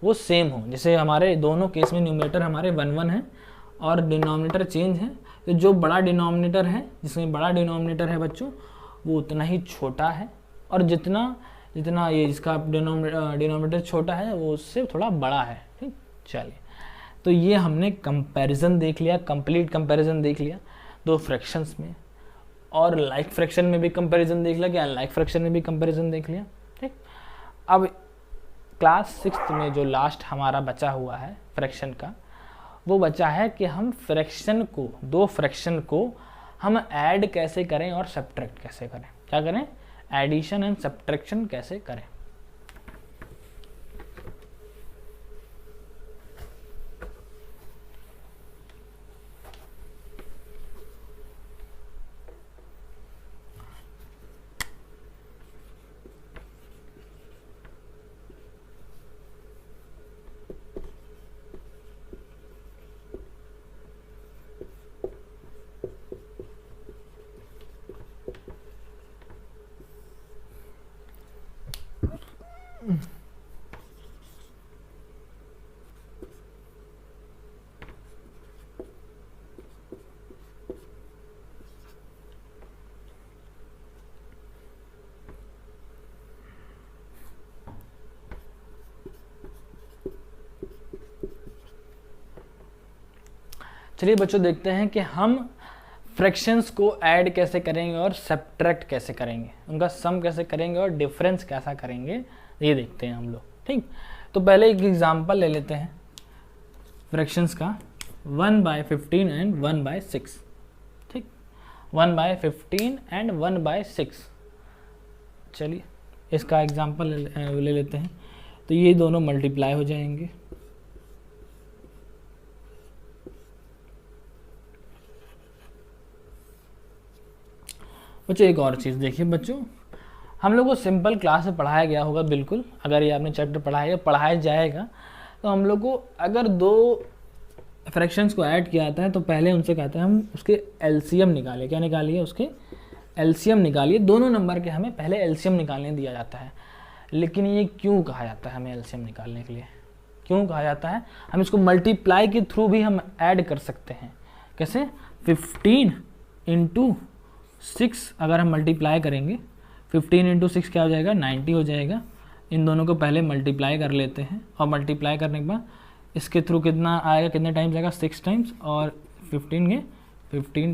वो सेम हो। जैसे हमारे दोनों केस में न्यूमरेटर हमारे 1 1 है और डिनोमिनेटर चेंज है, तो जो बड़ा डिनोमिनेटर है, जिसमें बड़ा डिनोमिनेटर है बच्चों, वो उतना ही छोटा है, और जितना जितना ये जिसका डिनोमिनेटर छोटा है वो उससे थोड़ा बड़ा है। ठीक, चलिए, तो ये हमने कंपैरिजन देख लिया, कंप्लीट कंपैरिजन देख लिया दो फ्रैक्शंस में, और लाइक फ्रैक्शन में भी कंपैरिजन देख लिया, अनलाइक फ्रैक्शन में भी कंपैरिजन देख लिया। ठीक, अब क्लास 6 में जो लास्ट हमारा बचा हुआ है फ्रैक्शन का, वो बचा है कि हम दो फ्रैक्शन को हम ऐड कैसे करें और सब्ट्रैक्ट कैसे करें। क्या करें? एडिशन एंड सब्ट्रैक्शन कैसे करें। चलिए बच्चों, देखते हैं कि हम फ्रैक्शंस को ऐड कैसे करेंगे और सब्ट्रैक्ट कैसे करेंगे, उनका सम कैसे करेंगे और डिफरेंस कैसा करेंगे, ये देखते हैं हम लोग। ठीक, तो पहले एक एग्जांपल ले लेते हैं फ्रैक्शंस का, 1/15 एंड 1/6। ठीक, 1/15 एंड 1/6। चलिए इसका एग्जांपल ले लेते हैं। तो ये दोनों मल्टीप्लाई हो जाएंगे, बच्चों एक और चीज़ देखिए बच्चों, हम लोग को सिंपल क्लास में पढ़ाया गया होगा, बिल्कुल अगर ये आपने चैप्टर पढ़ाया जाएगा, तो हम लोग को अगर दो फ्रैक्शंस को ऐड किया जाता है तो पहले उनसे कहते हैं हम उसके एलसीएम निकालिए। क्या निकालिए? उसके एलसीएम निकालिए। दोनों नंबर के हमें पहले एलसीएम निकालने दिया जाता है। लेकिन ये क्यों कहा जाता है हमें एलसीएम निकालने के लिए? क्यों कहा जाता है? हम इसको मल्टीप्लाई के थ्रू भी हम ऐड कर सकते हैं। कैसे? 15 × 6 अगर हम मल्टीप्लाई करेंगे, 15 × 6 क्या हो जाएगा? 90 हो जाएगा। इन दोनों को पहले मल्टीप्लाई कर लेते हैं, और मल्टीप्लाई करने के बाद इसके थ्रू कितना आएगा, कितने टाइम्स आएगा? 6 टाइम्स, और 15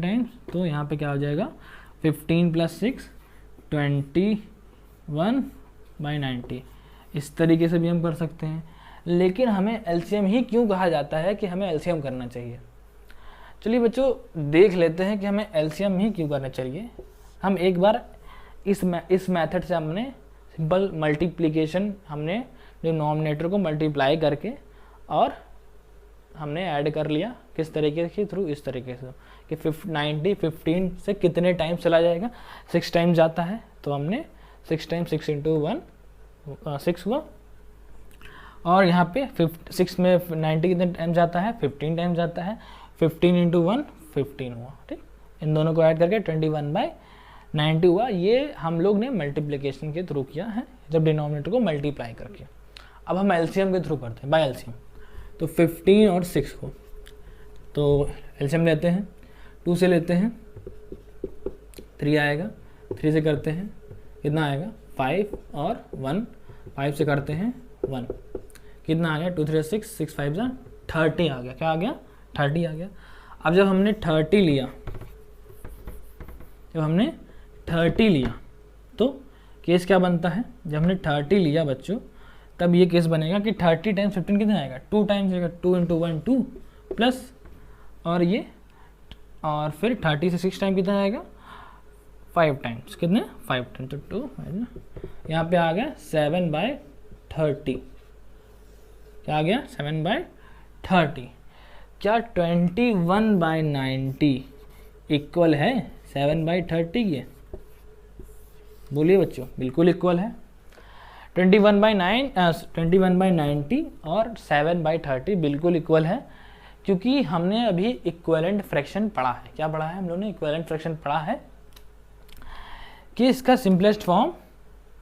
टाइम्स। तो यहाँ पे क्या हो जाएगा? 15 + 6 21/90। इस तरीके से भी हम कर सकते हैं। लेकिन हमें एलसीएम ही क्यों कहा जाता है कि हमें एलसीएम करना चाहिए? चलिए बच्चों देख लेते हैं कि हमें एलसीएम ही क्यों करना चाहिए। हम एक बार इस मेथड से हमने सिंपल मल्टीप्लिकेशन, हमने डिनोमिनेटर को मल्टीप्लाई करके और हमने ऐड कर लिया। किस तरीके के थ्रू? इस तरीके से कि 90 15 से कितने टाइम चला जाएगा? 6 टाइम जाता है। तो हमने 6 टाइम 6 × 1 6 हुआ, और यहाँ पे 6 में 90 कितने टाइम जाता है? 15 टाइम जाता है। 15 × 1 15 हुआ। ठीक, इन दोनों को ऐड करके 21/90 हुआ। ये हम लोग ने मल्टीप्लिकेशन के थ्रू किया है, जब डिनोमिनेटर को मल्टीप्लाई करके। अब हम एलसीएम के थ्रू करते हैं, बाय एलसीएम। तो 15 और 6 को तो एलसीएम लेते हैं, 2 से लेते हैं 3 आएगा, 3 से करते हैं कितना आएगा? 5 और 1, 5 से करते हैं 1, कितना आ गया? 2 3 6 6 5 30 आ गया। क्या आ गया? 30 आ गया। अब जब हमने 30 लिया, तो केस क्या बनता है? जब हमने 30 लिया बच्चों, तब ये केस बनेगा कि 30 टाइम्स 15 कितना आएगा? 2 टाइम्स आएगा। 2 × 1 2 प्लस, और ये, और फिर 30 से 6 टाइम कितना आएगा? 5 टाइम्स। कितने? 5 टाइम्स। तो 2 यहाँ पे आ गया 7/30। क्या आ गया? 7/30। क्या 21/90 इक्वल है 7/30 के? बोलिए बच्चों, बिल्कुल इक्वल है। 21/90 और 7/30 बिल्कुल इक्वल है, क्योंकि हमने अभी इक्विवेलेंट फ्रैक्शन पढ़ा है। क्या पढ़ा है हम लोगों ने? इक्विवेलेंट फ्रैक्शन पढ़ा है कि इसका सिंपलेस्ट फॉर्म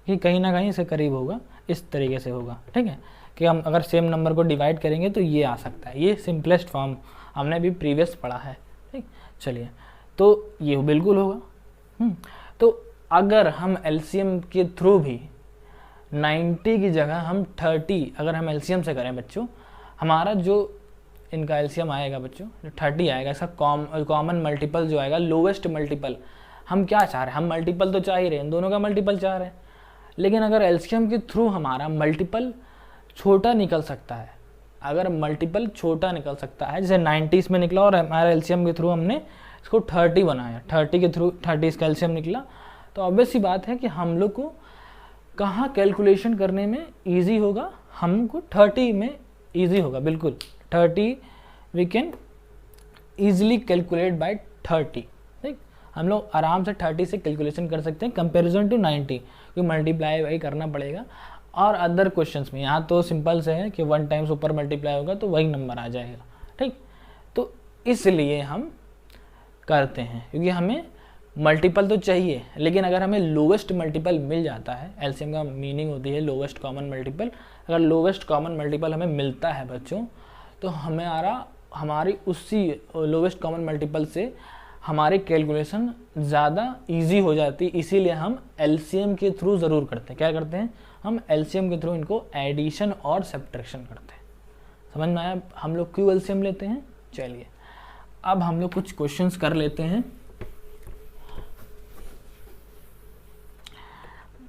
कि कहीं ना कहीं इसके करीब होगा, इस तरीके से होगा, ठीक है, कि हम अगर सेम नंबर को डिवाइड करेंगे तो ये आ सकता है, ये सिंपलेस्ट फॉर्म हमने अभी प्रीवियस पढ़ा है, ठीक। चलिए, तो ये बिल्कुल होगा। तो अगर हम एलसीएम के थ्रू भी 90 की जगह हम 30 अगर हम एलसीएम से करें बच्चों, हमारा जो इनका एलसीएम आएगा बच्चों, 30 आएगा, इसका कॉमन मल्टीपल जो आएगा, लोवेस्ट मल्टीपल, हम क्या चाह रहे हैं, हम मल्टीपल तो चाह ही रहे हैं, दोनों का मल्टीपल चाह रहे हैं, लेकिन अगर एलसीएम के थ्रू हमारा मल्टीपल छोटा निकल सकता है, अगर मल्टीपल छोटा निकल सकता है, जैसे 90 इसमें निकला और हमारा एलसीएम के थ्रू हमने इसको 30 बनाया, 30 के थ्रू 30 इसका एलसीएम निकला, तो ऑब्वियस सी बात है कि हम लोग को कहाँ कैलकुलेशन करने में ईजी होगा, हमको 30 में ईजी होगा, बिल्कुल 30 we can easily calculate by 30, ठीक। हम लोग आराम से 30 से कैलकुलेशन कर सकते हैं कंपैरिजन टू 90, क्योंकि मल्टीप्लाई वही करना पड़ेगा। और अदर क्वेश्चंस में यहाँ तो सिंपल से है कि 1 टाइम्स ऊपर मल्टीप्लाई होगा तो वही नंबर आ जाएगा, ठीक। तो इसलिए हम करते हैं, क्योंकि हमें मल्टीपल तो चाहिए, लेकिन अगर हमें लोवेस्ट मल्टीपल मिल जाता है, एलसीएम का मीनिंग होती है लोवेस्ट कॉमन मल्टीपल, अगर लोवेस्ट कॉमन मल्टीपल हमें मिलता है बच्चों, तो हमारी उसी लोवेस्ट कॉमन मल्टीपल से हमारी कैलकुलेशन ज़्यादा इजी हो जाती है। इसीलिए हम एलसीएम के थ्रू ज़रूर करते हैं। क्या करते हैं हम? एलसीएम के थ्रू इनको एडिशन और सब्ट्रैक्शन करते हैं। समझ में आया हम लोग क्यों एलसीएम लेते हैं? चलिए अब हम लोग कुछ क्वेश्चंस कर लेते हैं।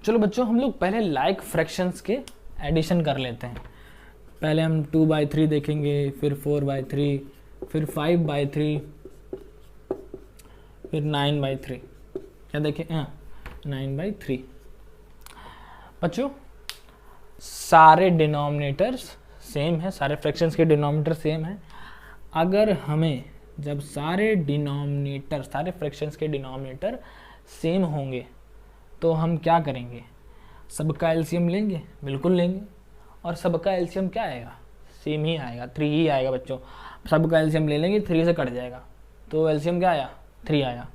चलो बच्चों, हम लोग पहले लाइक फ्रैक्शंस के एडिशन कर लेते हैं। पहले हम 2/3 देखेंगे, फिर 4/3, फिर 5/3, फिर 9/3। क्या देखें? 9/3। बच्चों सारे डिनोमिनेटर्स सेम है, सारे फ्रैक्शंस के डिनोमिनेटर सेम है। अगर हमें जब सारे फ्रैक्शंस के डिनोमिनेटर सेम होंगे तो हम क्या करेंगे? सबका एलसीएम लेंगे, बिल्कुल लेंगे। और सबका एलसीएम क्या आएगा? सेम ही आएगा, 3 ही आएगा बच्चों। सबका एलसीएम ले लेंगे, 3 से कट जाएगा, तो एलसीएम क्या आया? 3 आया।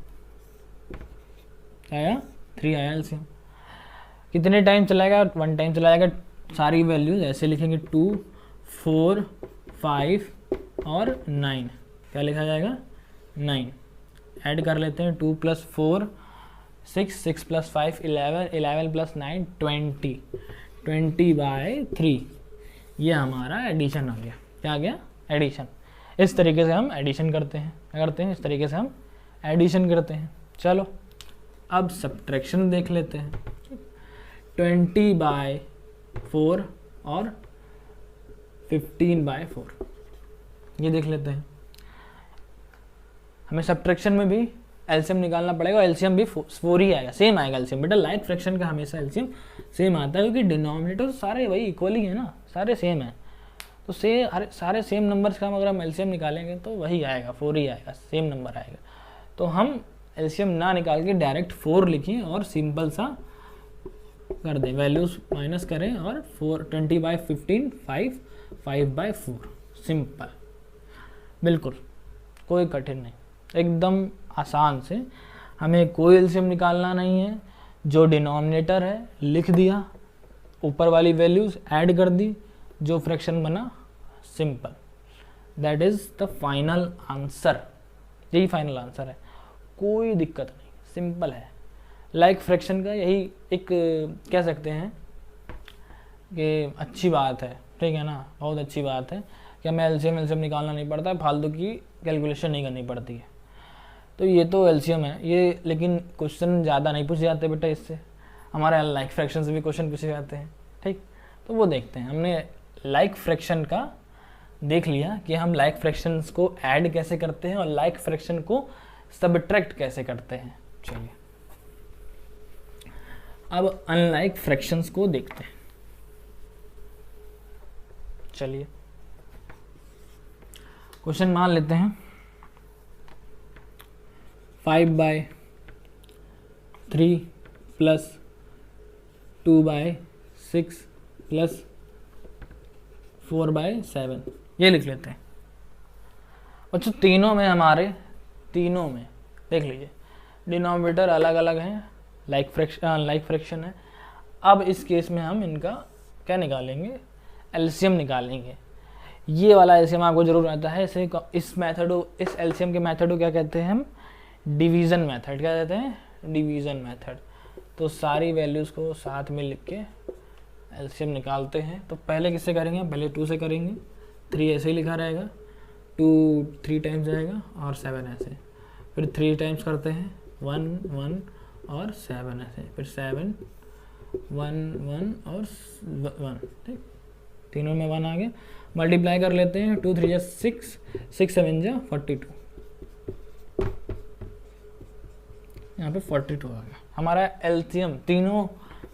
क्या आया? 3 आया एलसीएम। कितने टाइम चलाएगा? 1 टाइम चलाएगा। सारी वैल्यूज ऐसे लिखेंगे, 2, 4, 5 और 9। क्या लिखा जाएगा? 9। ऐड कर लेते हैं, 2 + 4 6, 6 + 5 11, 11 + 9 20, 20/3। ये हमारा एडिशन आ गया। क्या आ गया? एडिशन। इस तरीके से हम एडिशन करते हैं। क्या करते हैं? इस तरीके से हम एडिशन करते हैं। चलो अब सब्ट्रैक्शन देख लेते हैं। 20/4 और 15/4 ये देख लेते हैं। हमें सब्ट्रैक्शन में भी एलसीएम निकालना पड़ेगा। एलसीएम भी 4 ही आएगा, सेम आएगा एलसीएम। बेटा लाइक फ्रैक्शन का हमेशा एलसीएम सेम आता है, क्योंकि डिनोमिनेटर सारे वही इक्वल ही है ना, सारे सेम है। तो सारे सेम नंबर्स का अगर हम एलसीएम निकालेंगे तो वही आएगा, 4 ही आएगा, सेम नंबर आएगा। तो हम एलसीएम ना निकाल के डायरेक्ट 4 लिखें और सिंपल सा कर दें, वैल्यूज माइनस करें और 20/15 5/4। सिंपल, बिल्कुल कोई कठिन नहीं, एकदम आसान से। हमें कोई एलसीएम निकालना नहीं है। जो डिनोमिनेटर है लिख दिया, ऊपर वाली वैल्यूज ऐड कर दी, जो फ्रैक्शन बना, simple. That is the final answer. यही फाइनल आंसर है, कोई दिक्कत नहीं, सिंपल है। लाइक फ्रैक्शन का यही एक कह सकते हैं कि अच्छी बात है, ठीक है ना, बहुत अच्छी बात है कि हमें एलसीएम निकालना नहीं पड़ता है, फालतू की कैलकुलेशन नहीं करनी पड़ती है। तो ये तो एलसीएम है ये, लेकिन क्वेश्चन ज़्यादा नहीं पूछे जाते बेटा इससे। हमारे लाइक फ्रैक्शन से भी क्वेश्चन पूछे जाते हैं, ठीक। तो वो देखते हैं। हमने लाइक फ्रैक्शन का देख लिया कि हम लाइक फ्रैक्शंस को ऐड कैसे करते हैं और लाइक फ्रैक्शन को सबट्रैक्ट कैसे करते हैं। चलिए अब अनलाइक फ्रैक्शंस को देखते हैं। चलिए क्वेश्चन मान लेते हैं 5/3 + 2/6 + 4/7 ये लिख लेते हैं। बच्चों तीनों में देख लीजिए डिनोमिनेटर अलग अलग हैं, लाइक फ्रैक्शन है। अब इस केस में हम इनका क्या निकालेंगे, एलसीएम निकालेंगे। ये वाला एलसीएम आपको जरूर आता है। इस एलसीएम के मेथड को क्या कहते हैं हम, डिवीज़न मेथड। क्या कहते हैं, डिवीज़न मेथड। तो सारी वैल्यूज़ को साथ में लिख के एलसीएम निकालते हैं। तो पहले किससे करेंगे, पहले 2 से करेंगे, 3 ऐसे ही लिखा रहेगा, 2 3 टाइम्स जाएगा और 7 ऐसे, फिर 3 टाइम्स करते हैं, 1 1 और 7 ऐसे, फिर 7 1 1 और 1, ठीक, तीनों में 1 आ गया। मल्टीप्लाई कर लेते हैं, 2 3 6, 6 7 42, यहाँ पे 42 आ गया हमारा एलसीएम। तीनों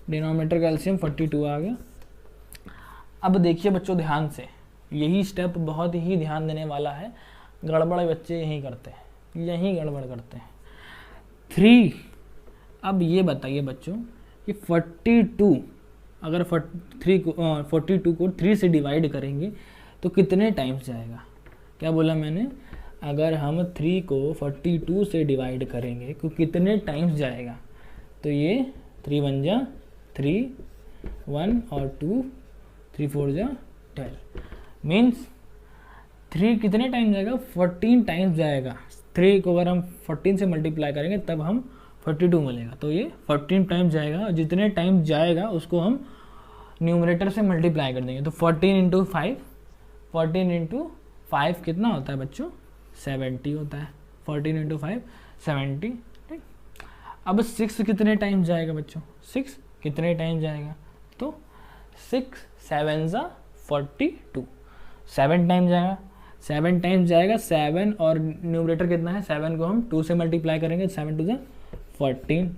डिनोमिनेटर का एलसीएम 42 आ गया। अब देखिए बच्चों ध्यान से, यही स्टेप बहुत ही ध्यान देने वाला है, गड़बड़ बच्चे यही करते हैं, यही गड़बड़ करते हैं। 3, अब ये बताइए बच्चों कि 42 अगर 42 को 3 से डिवाइड करेंगे तो कितने टाइम्स जाएगा। क्या बोला मैंने, अगर हम 3 को 42 से डिवाइड करेंगे तो कितने टाइम्स जाएगा। तो ये 3 1 जा 3, 1 और 2, 3 4 जा 12, मीन्स 3 कितने टाइम जाएगा, 14 टाइम्स जाएगा। 3 को अगर हम 14 से मल्टीप्लाई करेंगे तब हम 42 मिलेगा। तो ये 14 टाइम्स जाएगा, और जितने टाइम जाएगा उसको हम न्यूमरेटर से मल्टीप्लाई कर देंगे। तो 14 इंटू 5, 14 इंटू 5 कितना होता है बच्चों, 70 होता है। 14 इंटू 5 70, ठीक। अब 6 कितने टाइम जाएगा बच्चों, 6 कितने टाइम जाएगा, तो 6 7 जा 42, 7 टाइम जाएगा, 7 टाइम जाएगा। 7 और न्यूमरेटर कितना है, 7 को हम 2 से मल्टीप्लाई करेंगे, 7 2 जा 14,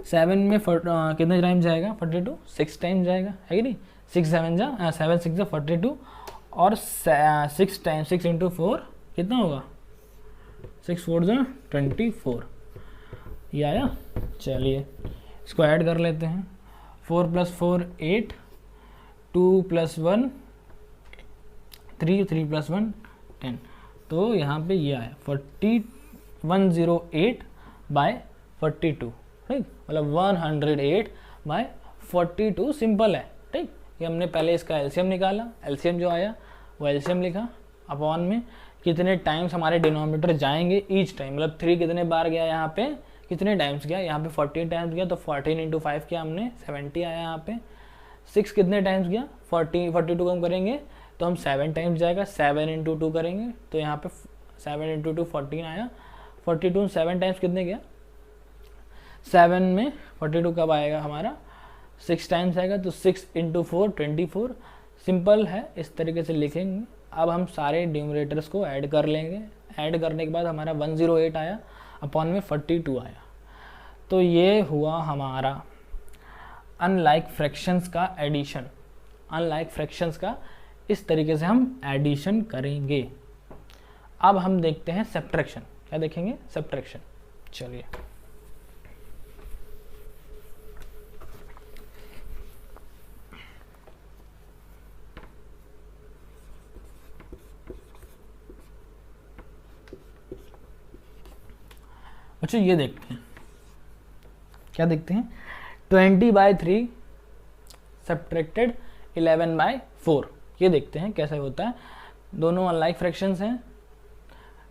7 में कितने टाइम जाएगा, 42, 6 टाइम जाएगा, है कि नहीं। 6 7 जा 7 6 जा 42, और 6 टाइम 6 इंटू 4 कितना होगा, 6 4 जा 24, ये आया। चलिए इसको ऐड कर लेते हैं, 4 + 4 8, 2 + 1 3, 3 + 1 10। तो यहाँ पे ये आया 108/42, ठीक, मतलब 108/42, सिंपल है, ठीक। ये हमने पहले इसका एलसीएम निकाला, एलसीएम जो आया वो एलसीएम लिखा, अपॉन में कितने टाइम्स हमारे डिनोमिनेटर जाएंगे ईच टाइम, मतलब 3 कितने बार गया यहाँ पे, कितने टाइम्स गया यहाँ पे, 14 टाइम्स गया, तो 14 इंटू 5 किया हमने, 70 आया यहाँ पे। 6 कितने टाइम्स गया, 42 को हम करेंगे तो हम 7 टाइम्स जाएगा, 7 इंटू 2 करेंगे तो यहाँ पे 7 इंटू 2 14 आया। 42 7 टाइम्स कितने गया, 7 में 42 कब आएगा हमारा, 6 टाइम्स आएगा, तो 6 इंटू 4 24, सिंपल है, इस तरीके से लिखेंगे। अब हम सारे न्यूमरेटर्स को ऐड कर लेंगे, ऐड करने के बाद हमारा 108 आया, अपॉन में 42 आया। तो ये हुआ हमारा अनलाइक फ्रैक्शंस का एडिशन। अनलाइक फ्रैक्शंस का इस तरीके से हम एडिशन करेंगे। अब हम देखते हैं सब्ट्रैक्शन। क्या देखेंगे, सब्ट्रैक्शन। चलिए बच्चों ये देखते हैं, क्या देखते हैं, 20/3 सब्ट्रैक्टेड 11/4, ये देखते हैं कैसे होता है। दोनों अनलाइक फ्रैक्शंस हैं,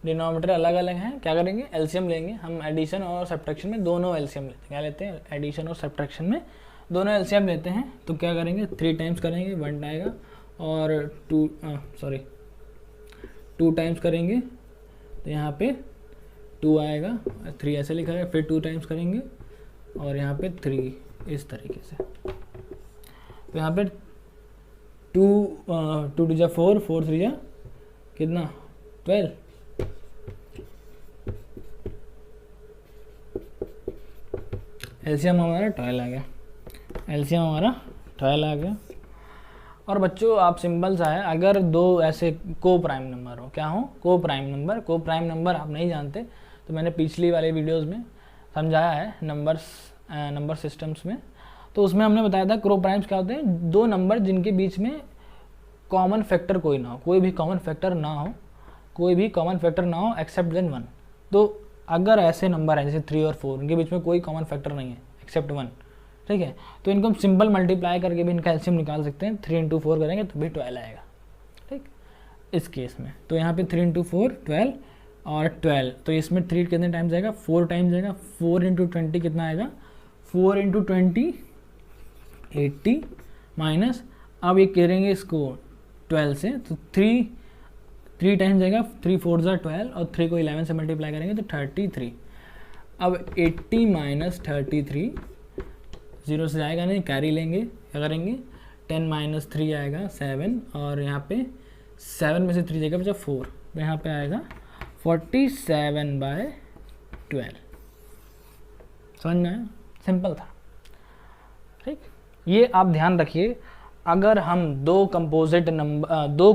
डिनोमिनेटर अलग अलग हैं, क्या करेंगे, एलसीएम लेंगे हम। एडिशन और सब्ट्रैक्शन में दोनों एलसीएम लेते हैं, क्या लेते हैं, एडिशन और सब्ट्रैक्शन में दोनों एलसीएम लेते हैं। तो क्या करेंगे, 3 टाइम्स करेंगे 1 आएगा, और 2 टाइम्स करेंगे तो यहाँ पे 2 आएगा, 3 ऐसे लिखा है, फिर 2 टाइम्स करेंगे और यहाँ पे 3, इस तरीके से। तो यहाँ पे 2 2 2 4, 4 3 जा कितना, 12। एलसीएम हमारा 12 आ गया, एलसीएम हमारा 12 आ गया। और बच्चों आप सिंपल सा है, अगर दो ऐसे को प्राइम नंबर हो, क्या हो, को प्राइम नंबर। को प्राइम नंबर आप नहीं जानते तो मैंने पिछली वाले वीडियोस में समझाया है, नंबर सिस्टम्स में। तो उसमें हमने बताया था को प्राइम्स क्या होते हैं, दो नंबर जिनके बीच में कॉमन फैक्टर कोई ना हो, कोई भी कॉमन फैक्टर ना हो, कोई भी कॉमन फैक्टर ना हो एक्सेप्ट देन 1। तो अगर ऐसे नंबर हैं जैसे 3 और 4, उनके बीच में कोई कॉमन फैक्टर नहीं है एक्सेप्ट 1, ठीक है। तो इनको हम सिंपल मल्टीप्लाई करके भी इनका एलसीएम निकाल सकते हैं। 3 × 4 करेंगे तो भी 12 आएगा, ठीक, इस केस में। तो यहाँ पे 3 × 4 12 और 12, तो इसमें 3 कितने टाइम्स जाएगा, 4 टाइम्स जाएगा। 4 × 20 कितना आएगा, 4 × 20 80 माइनस, अब ये करेंगे इसको 12 से, तो 3 टाइम्स जाएगा, 3 4 ज़ा 12 और 3 को 11 से मल्टीप्लाई करेंगे तो 33। अब 80 माइनस 33, 0 से जाएगा नहीं, कैरी लेंगे, क्या करेंगे, 10 माइनस 3 आएगा 7, और यहाँ पे 7 में से 3 जाएगा बचा 4, तो यहाँ पे आएगा 47/12। समझ में आया, सिंपल था, ठीक। ये आप ध्यान रखिए, अगर हम दो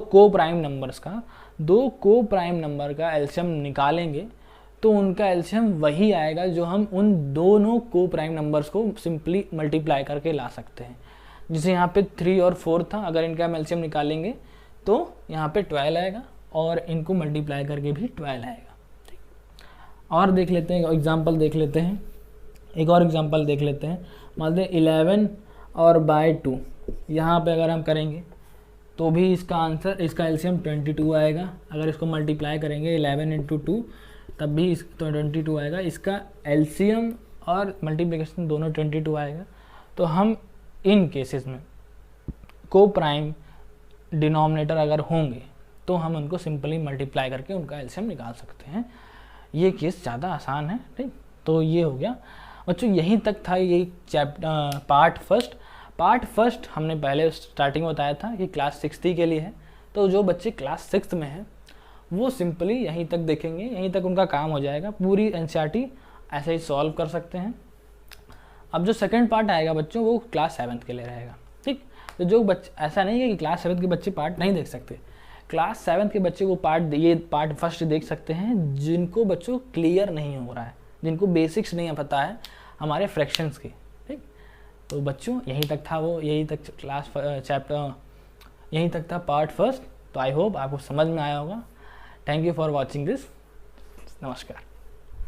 को प्राइम नंबर का एलसीएम निकालेंगे तो उनका एलसीएम वही आएगा जो हम उन दोनों को प्राइम नंबर्स को सिंपली मल्टीप्लाई करके ला सकते हैं। जैसे यहाँ पे 3 और 4 था, अगर इनका हम एलसीएम निकालेंगे तो यहाँ पे 12 आएगा और इनको मल्टीप्लाई करके भी 12 आएगा, ठीक। और देख लेते हैं एग्जाम्पल, देख लेते हैं एक और एग्जाम्पल देख लेते हैं। मान लें 11 और बाय 2, यहाँ पे अगर हम करेंगे तो भी इसका आंसर, इसका एलसीएम 22 आएगा। अगर इसको मल्टीप्लाई करेंगे 11 × 2 तब भी तो 22 आएगा। इसका एलसीएम और मल्टीप्लिकेशन दोनों 22 आएगा। तो हम इन केसेस में को प्राइम डिनोमिनेटर अगर होंगे तो हम उनको सिंपली मल्टीप्लाई करके उनका एलसीएम निकाल सकते हैं। ये केस ज़्यादा आसान है, ठीक। तो ये हो गया बच्चों, यहीं तक था ये पार्ट फर्स्ट। हमने पहले स्टार्टिंग में बताया था कि क्लास 6 के लिए है। तो जो बच्चे क्लास 6 में हैं वो सिंपली यहीं तक देखेंगे, यहीं तक उनका काम हो जाएगा। पूरी एनसीईआरटी ऐसे ही सॉल्व कर सकते हैं। अब जो सेकंड पार्ट आएगा बच्चों वो क्लास 7 के लिए रहेगा, ठीक। तो जो बच्चे, ऐसा नहीं है कि क्लास 7 के बच्चे पार्ट नहीं देख सकते, क्लास 7 के बच्चे वो पार्ट फर्स्ट देख सकते हैं जिनको बच्चों क्लियर नहीं हो रहा है, जिनको बेसिक्स नहीं पता है हमारे फ्रैक्शंस के, ठीक। तो बच्चों यहीं तक था यहीं तक यहीं तक था पार्ट फर्स्ट। तो आई होप आपको समझ में आया होगा। Thank you for watching this. नमस्कार।